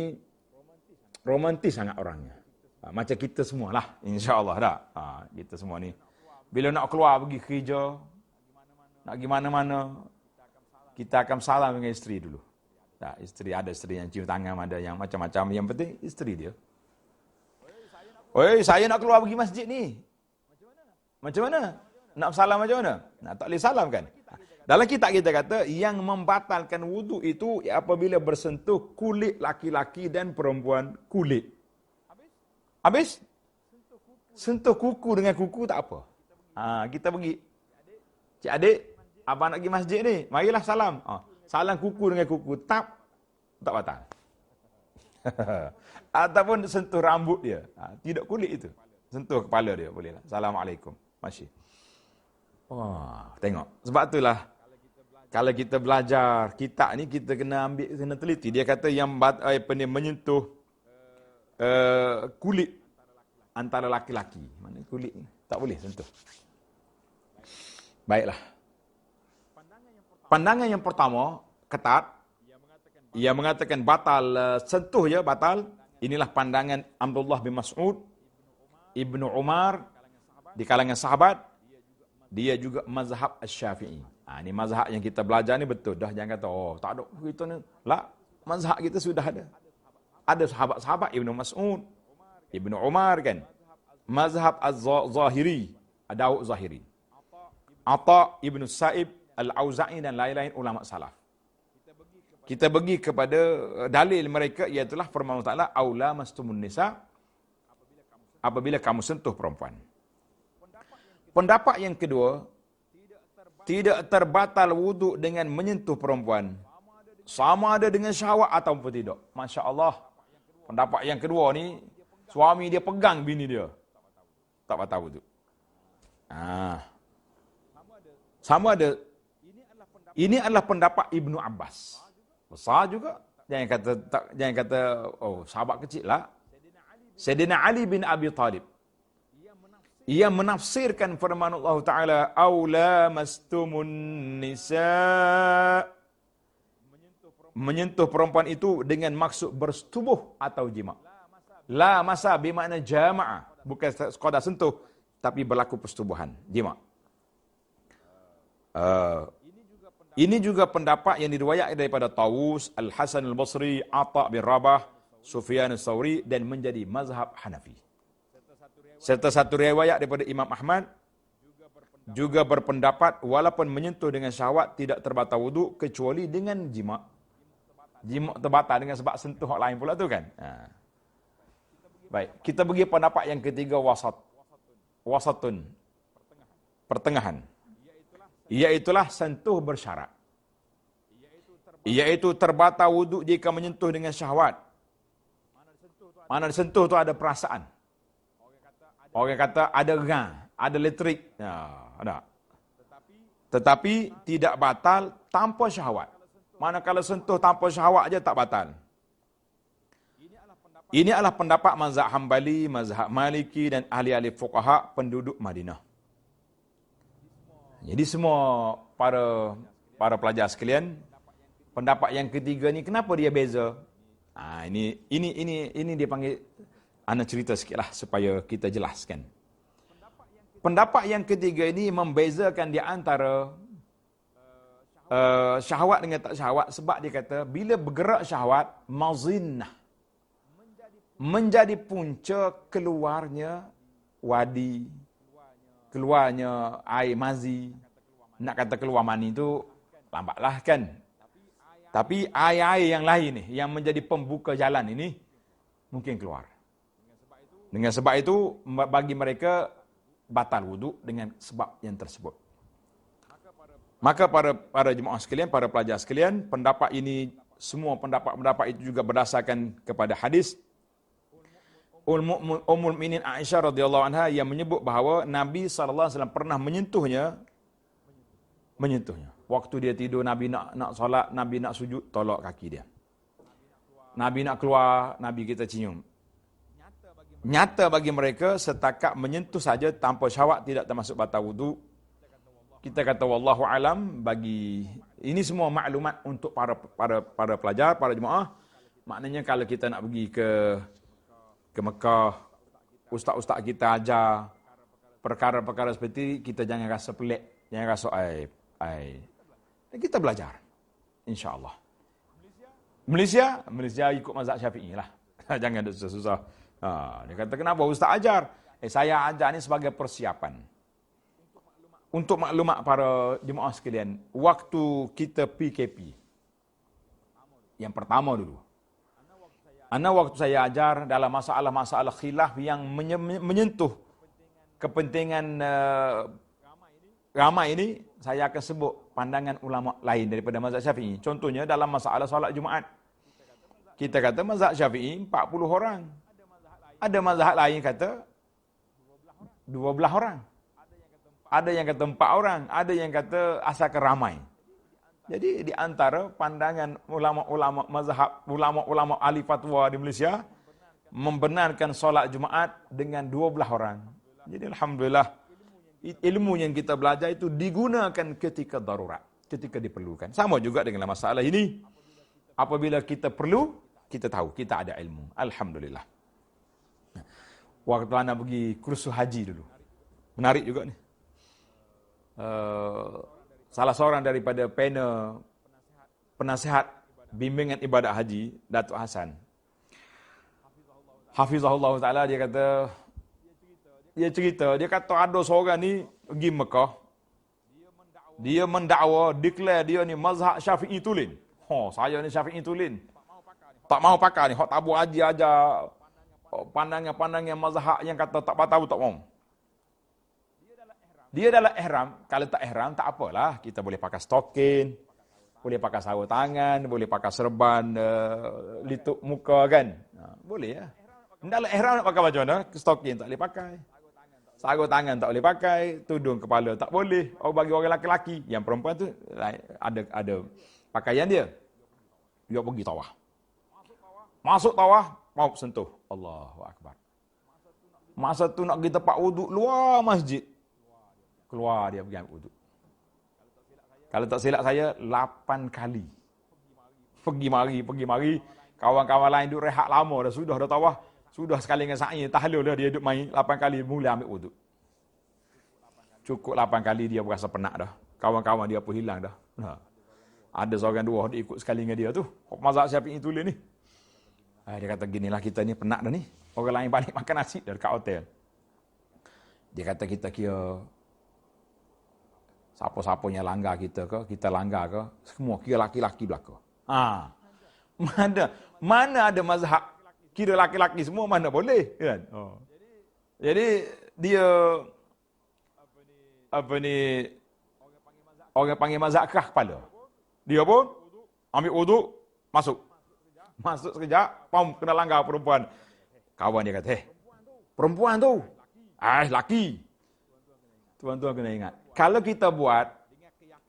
romantis sangat orangnya. Macam kita semualah, insya-Allah dah. Kita semua ni bila nak keluar pergi kerja, nak pergi mana-mana, kita akan salam dengan isteri dulu. Isteri ada isteri yang cium tangan, ada yang macam-macam, yang penting isteri dia. Oi, saya nak keluar pergi masjid ni. Macam mana? Nak salam macam mana? Tak boleh salam kan? Dalam kitab kita kata, yang membatalkan wudu itu apabila bersentuh kulit laki-laki dan perempuan kulit. Habis? Sentuh kuku dengan kuku tak apa. Kita pergi. Cik adik, abang nak pergi masjid ni. Marilah salam. Salam kuku dengan kuku. Tak batal. Ataupun sentuh rambut dia. Tidak kulit itu. Sentuh kepala dia. Bolehlah. Assalamualaikum. Masih. Tengok. Sebab itulah kalau kita belajar kitab ni kita kena teliti. Dia kata yang menyentuh kulit antara laki-laki. Mana kulit ni? Tak boleh sentuh. Baiklah. Pandangan yang pertama ketat. Ia mengatakan batal, sentuh je batal. Inilah pandangan Abdullah bin Mas'ud, Ibnu Umar di kalangan sahabat. Dia juga mazhab Asy-Syafi'i. Ini mazhab yang kita belajar ni betul dah. Jangan kata, tak ada kita ni. Lah, mazhab kita sudah ada. Ada sahabat-sahabat Ibnu Mas'ud, Ibnu Umar kan. Mazhab Az-Zahiri, Daud Zahiri. Ata Ibnu Sa'ib, Al-Auza'i dan lain-lain ulama salaf. Kita pergi kepada dalil mereka, iaitulah firman Allah Ta'ala, aula mastumun nisa, apabila kamu sentuh perempuan. Pendapat yang kedua, tidak terbatal wuduk dengan menyentuh perempuan. Sama ada dengan syahwat ataupun tidak. Masya Allah. Pendapat yang kedua ni, suami dia pegang bini dia. tak batal wuduk. Sama ada. Ini adalah pendapat Ibnu Abbas. Besar juga. Jangan kata oh sahabat kecil lah. Sayyidina Ali bin Abi Talib. Ia menafsirkan firman Allah Ta'ala, Aula mastumun nisa. Menyentuh perempuan itu dengan maksud bersetubuh atau jima'. La masa bermakna jama'ah. Bukan sekadar sentuh, tapi berlaku persetubuhan, jima'. Ini juga pendapat yang diriwayatkan daripada Tawus, Al-Hasan Al-Basri, Atha' bin Rabah, Sufyan Al-Thawri dan menjadi mazhab Hanafi. Serta satu riwayat daripada Imam Ahmad juga berpendapat walaupun menyentuh dengan syahwat tidak terbatal wuduk kecuali dengan jima'. Jima' terbatal dengan sebab sentuh orang lain pula tu kan. Baik, kita pergi pendapat yang ketiga wasatun. Pertengahan. Iaitulah sentuh bersyarat. Iaitu terbatal wuduk jika menyentuh dengan syahwat. Mana sentuh tu ada perasaan. Orang kata ada gerang, ada elektrik. Ada. Tetapi tidak batal tanpa syahwat. Manakala sentuh tanpa syahwat aja tak batal. Ini adalah pendapat mazhab Hambali, mazhab Maliki dan ahli-ahli fuqaha penduduk Madinah. Jadi semua para pelajar sekalian, pendapat yang ketiga ni kenapa dia beza? Ini dia panggil, ana cerita sikitlah supaya kita jelaskan. Pendapat yang ketiga ini membezakan di antara syahwat dengan tak syahwat sebab dia kata bila bergerak syahwat mazinnah menjadi punca keluarnya wadi, keluarnya air mazi. Nak kata keluar mani tu lambatlah kan. Tapi air-air yang lain ni yang menjadi pembuka jalan ini mungkin keluar. Dengan sebab itu bagi mereka batal wuduk dengan sebab yang tersebut. Maka para jemaah sekalian, para pelajar sekalian, pendapat ini semua pendapat itu juga berdasarkan kepada hadis Ummul Mukminin Aisyah radhiyallahu anha yang menyebut bahawa Nabi sallallahu alaihi wasallam pernah menyentuhnya. Waktu dia tidur Nabi nak solat, Nabi nak sujud, tolak kaki dia. Nabi nak keluar, Nabi kita cium. Nyata bagi mereka setakat menyentuh saja tanpa syahwat tidak termasuk batal wuduk. Kita kata wallahu alam, bagi ini semua maklumat untuk para pelajar, para jemaah. Maknanya kalau kita nak pergi ke Mekah, ustaz-ustaz kita ajar perkara-perkara seperti ini, kita jangan rasa pelik, jangan rasa aib. Dan kita belajar, insya-Allah. Malaysia ikut mazhab Syafi'i lah. Jangan ada susah-susah. Dia kata kenapa ustaz ajar? Saya ajar ni sebagai persiapan. Untuk maklumat para jemaah sekalian, waktu kita PKP, yang pertama dulu, waktu saya ajar dalam masalah-masalah khilaf yang menyentuh kepentingan ramai ini, saya akan sebut pandangan ulama lain daripada mazhab Syafi'i. Contohnya dalam masalah solat Jumaat. Kita kata mazhab Syafi'i 40 orang. Ada mazhab lain kata 12 orang. Ada yang kata 4 orang, ada yang kata asalkan ramai. Jadi di antara pandangan ulama-ulama mazhab, ulama-ulama ahli fatwa di Malaysia membenarkan solat Jumaat dengan 12 orang. Jadi alhamdulillah ilmu yang kita belajar itu digunakan ketika darurat, ketika diperlukan. Sama juga dengan masalah ini. Apabila kita perlu, kita tahu, kita ada ilmu. Alhamdulillah. Waktu anak pergi kursus haji dulu. Menarik juga ni. Salah seorang daripada panel penasihat bimbingan ibadat haji, Datuk Hasan. Hafizahullah Ta'ala, dia kata ada seorang ni pergi Mekah. Dia mendakwa, declare dia ni mazhab Syafi'i tulen. Saya ni Syafi'i tulen. Tak mau pakai ni, hak tabu haji aja pandangan-pandangan mazhab yang kata tak tahu tak mau. Dia dalam ihram, kalau tak ihram tak apalah, kita boleh pakai stokin, boleh pakai sarung tangan, boleh pakai serban litup muka kan. Boleh ya. Dalam ihram nak pakai macam mana? Stokin tak boleh pakai. Sarung tangan tak boleh pakai, tudung kepala tak boleh. Oh, bagi orang lelaki-lelaki. Yang perempuan tu ada pakaian dia. Dia pergi tawaf. Masuk tawaf, mau sentuh. Allahu Akbar. Masa tu nak pergi tempat wuduk luar masjid. Keluar dia pergi ambil wuduk. Kalau tak silap saya, 8 kali. Pergi mari. Kawan-kawan lain duduk rehat lama dah tawaf. Sudah sekali dengan sa'i, tahlul dah dia duduk main 8 kali mula ambil wuduk. Cukup 8 kali dia berasa penat dah. Kawan-kawan dia pun hilang dah. Ada seorang dua dia ikut sekali dengan dia tu. Mazhab Syafi'i tulis ni. Dia kata ginilah kita ni penat dah ni. Orang lain balik makan nasi dah dekat hotel. Dia kata kita kira siapa-siapanya langgar kita langgar ke, semua kira laki-laki belaka. Mana ada mazhab kira laki-laki semua mana boleh kan? Jadi dia orang panggil mazhab kerah kepala. Dia pun ambil wuduk, masuk sekejap, kena langgar perempuan. Kawan dia kata, perempuan tu, laki. Tuan-tuan kena ingat, kalau kita buat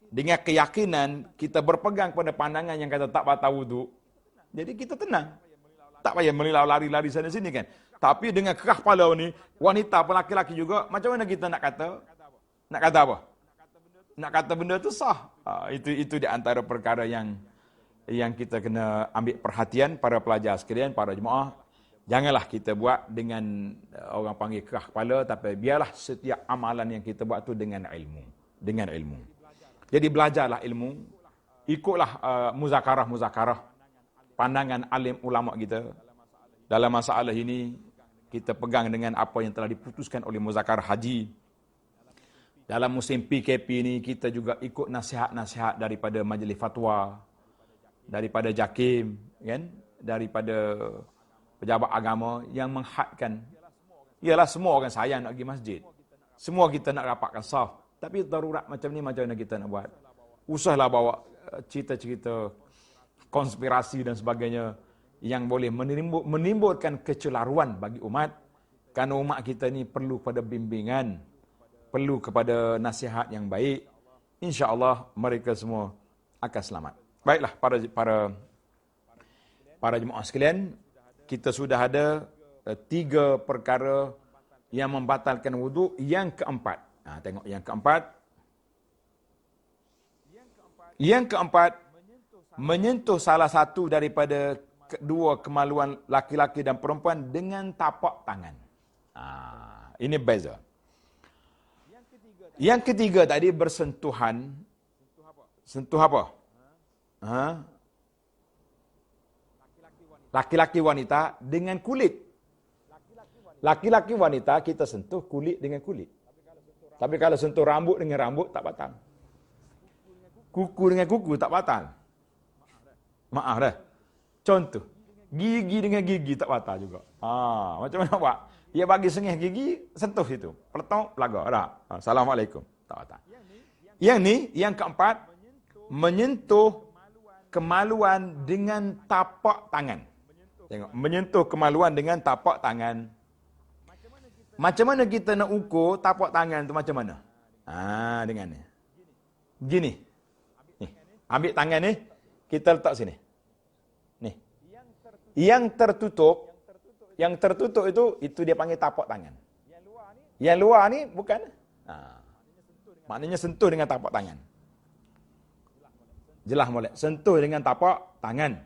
dengan keyakinan, kita berpegang pada pandangan yang kata tak batal wuduk, jadi kita tenang. Tak payah melilau lari-lari sana sini kan. Tapi dengan kerah kepala ni, wanita pun laki-laki juga, macam mana kita nak kata? Nak kata apa? Nak kata benda tu sah. Itu di antara perkara yang kita kena ambil perhatian para pelajar sekalian, para jemaah. Janganlah kita buat dengan orang panggil kerah kepala, tapi biarlah setiap amalan yang kita buat tu dengan ilmu. Dengan ilmu. Jadi belajarlah ilmu, ikutlah muzakarah. Pandangan alim ulama kita. Dalam masalah ini, kita pegang dengan apa yang telah diputuskan oleh muzakarah haji. Dalam musim PKP ini, kita juga ikut nasihat-nasihat daripada majlis fatwa, daripada JAKIM, kan? Daripada pejabat agama yang menghadkan. Ialah semua orang sayang nak pergi masjid. Semua kita nak rapatkan saf. Tapi darurat macam ni, macam mana kita nak buat? Usahlah bawa cerita-cerita konspirasi dan sebagainya yang boleh menimbulkan kecelaruan bagi umat. Kerana umat kita ni perlu pada bimbingan, perlu kepada nasihat yang baik. InsyaAllah mereka semua akan selamat. Baiklah para jemaah sekalian, kita sudah ada 3 perkara yang membatalkan wuduk. Yang keempat, tengok yang keempat. Yang keempat, menyentuh salah satu daripada kedua kemaluan laki-laki dan perempuan dengan tapak tangan. Ini beza. Yang ketiga tadi bersentuhan. Sentuh apa? Laki-laki wanita dengan kulit. Laki-laki wanita kita sentuh kulit dengan kulit. Tapi kalau sentuh rambut dengan rambut tak batal. Kuku dengan kuku tak batal. Maaf dah. Contoh, gigi dengan gigi tak batal juga. Macam mana buat? Dia bagi sengih gigi, sentuh situ. Peletok, pelagak. Assalamualaikum. Tak batal. Yang ni, yang keempat, menyentuh kemaluan dengan tapak tangan. Tengok, menyentuh kemaluan dengan tapak tangan. Macam mana kita nak ukur tapak tangan tu macam mana? Dengan ni. Gini. Ni. Ambil tangan ni, kita letak sini. Ni. Yang tertutup itu dia panggil tapak tangan. Yang luar ni bukan. Maknanya sentuh dengan tapak tangan. Jelas molek. Sentuh dengan tapak tangan.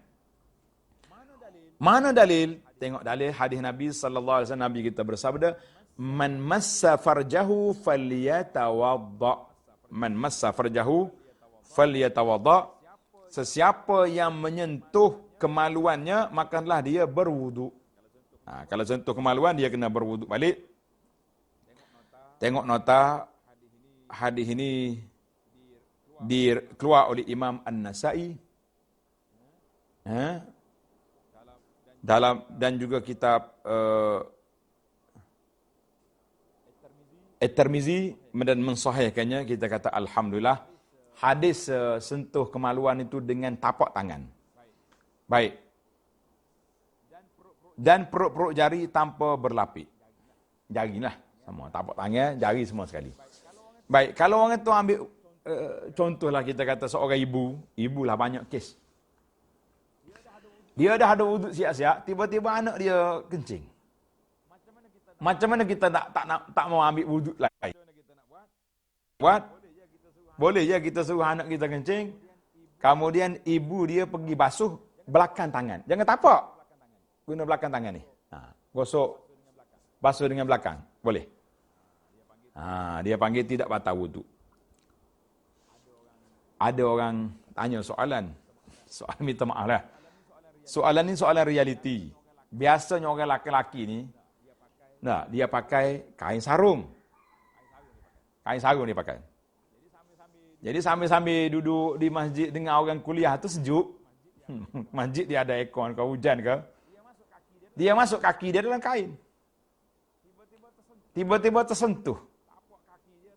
Mana dalil? Tengok dalil hadis Nabi sallallahu alaihi wasallam. Nabi kita bersabda, "Man massa farjahu falyatawadda." Man massa farjahu falyatawadda. Sesiapa yang menyentuh kemaluannya, makalah dia berwuduk. Kalau sentuh kemaluan, dia kena berwuduk balik. Tengok nota hadis ini dikeluar oleh Imam An-Nasai. Dan juga kitab At-Tirmizi dan mensahihkannya. Kita kata alhamdulillah, hadis sentuh kemaluan itu dengan tapak tangan. Baik. Dan perut-perut jari tanpa berlapik. Jarilah. Sama, tapak tangan, jari semua sekali. Baik, kalau orang tu ambil contohlah kita kata seorang ibu lah banyak kes. Dia dah ada wuduk siap-siap, tiba-tiba anak dia kencing. Macam mana kita tak mau ambil wuduk lagi? Buat? Boleh je kita suruh anak kita kencing, kemudian ibu dia pergi basuh belakang tangan. Jangan tapak. Guna belakang tangan ni. Gosok, basuh dengan belakang. Boleh. Dia panggil tidak batal wuduk. Ada orang tanya soalan. Soalan minta maaf lah. Soalan ni soalan realiti. Biasanya orang laki-laki ni, dia pakai kain sarung. Kain sarung dia pakai. Jadi sambil-sambil duduk di masjid dengan orang kuliah tu sejuk. Masjid dia ada aircon ke hujan ke. Dia masuk kaki dia dalam kain. Tiba-tiba tersentuh.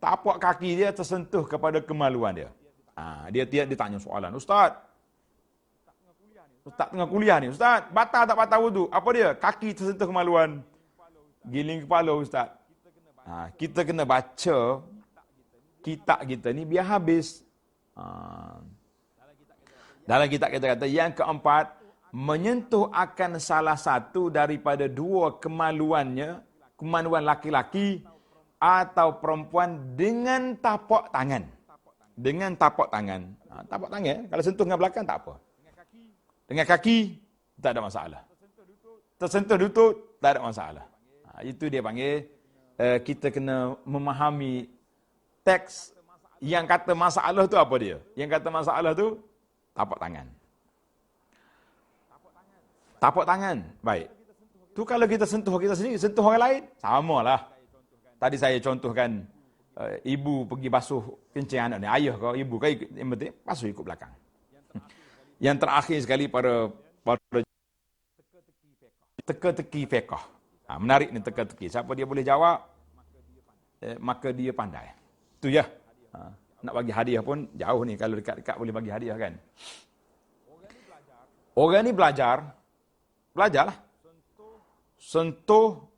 Tapak kaki dia tersentuh kepada kemaluan dia. Dia tanya soalan. Ustaz tengah kuliah ni. Ustaz, batal tak batal wuduk? Apa dia? Kaki tersentuh kemaluan. Giling kepala Ustaz. Kita kena baca kitab kita ni biar habis. Dalam kitab kita kata yang keempat, menyentuh akan salah satu daripada dua kemaluannya, kemaluan laki-laki atau perempuan dengan tapak tangan. Dengan tapak tangan. Tapak tangan, kalau sentuh dengan belakang tak apa. Dengan kaki, tak ada masalah. Tersentuh lutut, tak ada masalah. Itu dia panggil, kita kena memahami teks yang kata masalah tu apa dia. Yang kata masalah tu, tapak tangan. Tapak tangan, baik. Tu kalau kita sentuh kita sendiri, sentuh orang lain, samalah. Tadi saya contohkan, ibu pergi basuh kencing anak ni, ayah ke ibu ke, yang penting basuh ikut belakang. Yang terakhir sekali pada teka-teki fiqh. Menarik ni teka-teki. Siapa dia boleh jawab, maka dia pandai. Tu ya. Nak bagi hadiah pun jauh ni. Kalau dekat-dekat boleh bagi hadiah kan. Orang ni belajarlah. Sentuh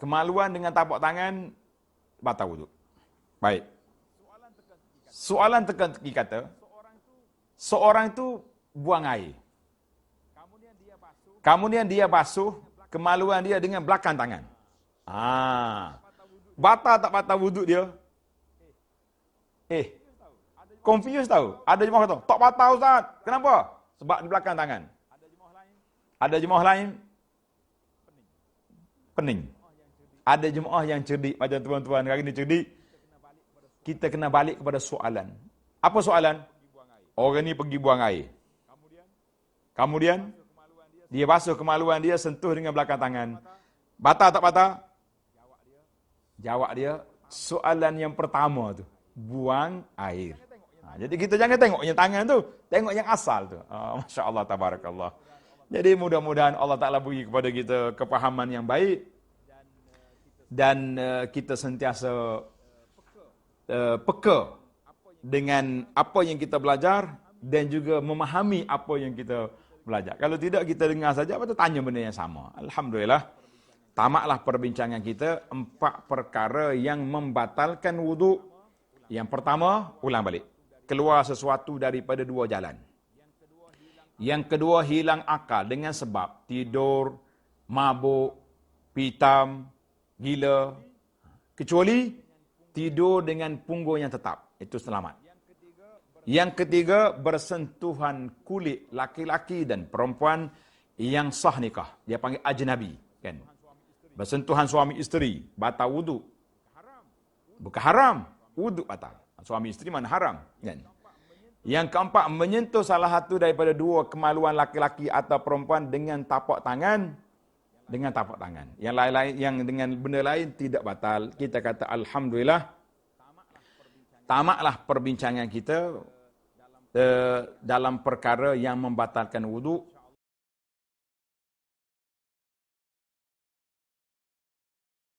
kemaluan dengan tapak tangan, batal wuduk. Baik. Soalan teka-teki kata, seorang tu buang air. Kemudian dia basuh kemaluan dia dengan belakang tangan. Batal tak batal wuduk dia? Confused tahu. Ada jemaah kata, tak batal Ustaz. Kenapa? Sebab di belakang tangan. Ada jemaah lain, pening. Ada jemaah yang cerdik. Macam tuan-tuan hari ni cerdik. Kita kena balik kepada soalan. Apa soalan? Orang ni pergi buang air. Kemudian, dia basuh kemaluan dia, sentuh dengan belakang tangan. Batal tak batal? Jawab dia, soalan yang pertama tu. Buang air. Jadi kita jangan tengok yang tangan tu. Tengok yang asal tu. Masya Allah, tabarakallah. Jadi mudah-mudahan Allah Ta'ala beri kepada kita kepahaman yang baik. Dan kita sentiasa peka dengan apa yang kita belajar dan juga memahami apa yang kita belajar. Kalau tidak kita dengar saja, apa tu tanya benda yang sama. Alhamdulillah, tamatlah perbincangan kita 4 perkara yang membatalkan wuduk. Yang pertama, ulang balik. Keluar sesuatu daripada 2 jalan. Yang kedua, hilang akal dengan sebab tidur, mabuk, pitam, gila. Kecuali tidur dengan punggung yang tetap. Itu selamat. Yang ketiga, bersentuhan kulit laki-laki dan perempuan yang sah nikah. Dia panggil ajnabi. Kan? Bersentuhan suami isteri, batal wuduk. Bukan haram, wuduk batal. Suami isteri mana haram. Kan? Yang keempat, menyentuh salah satu daripada 2 kemaluan laki-laki atau perempuan dengan tapak tangan. Dengan tapak tangan. Yang lain-lain, yang dengan benda lain tidak batal. Kita kata Alhamdulillah. Tamatlah perbincangan kita dalam perkara yang membatalkan wuduk.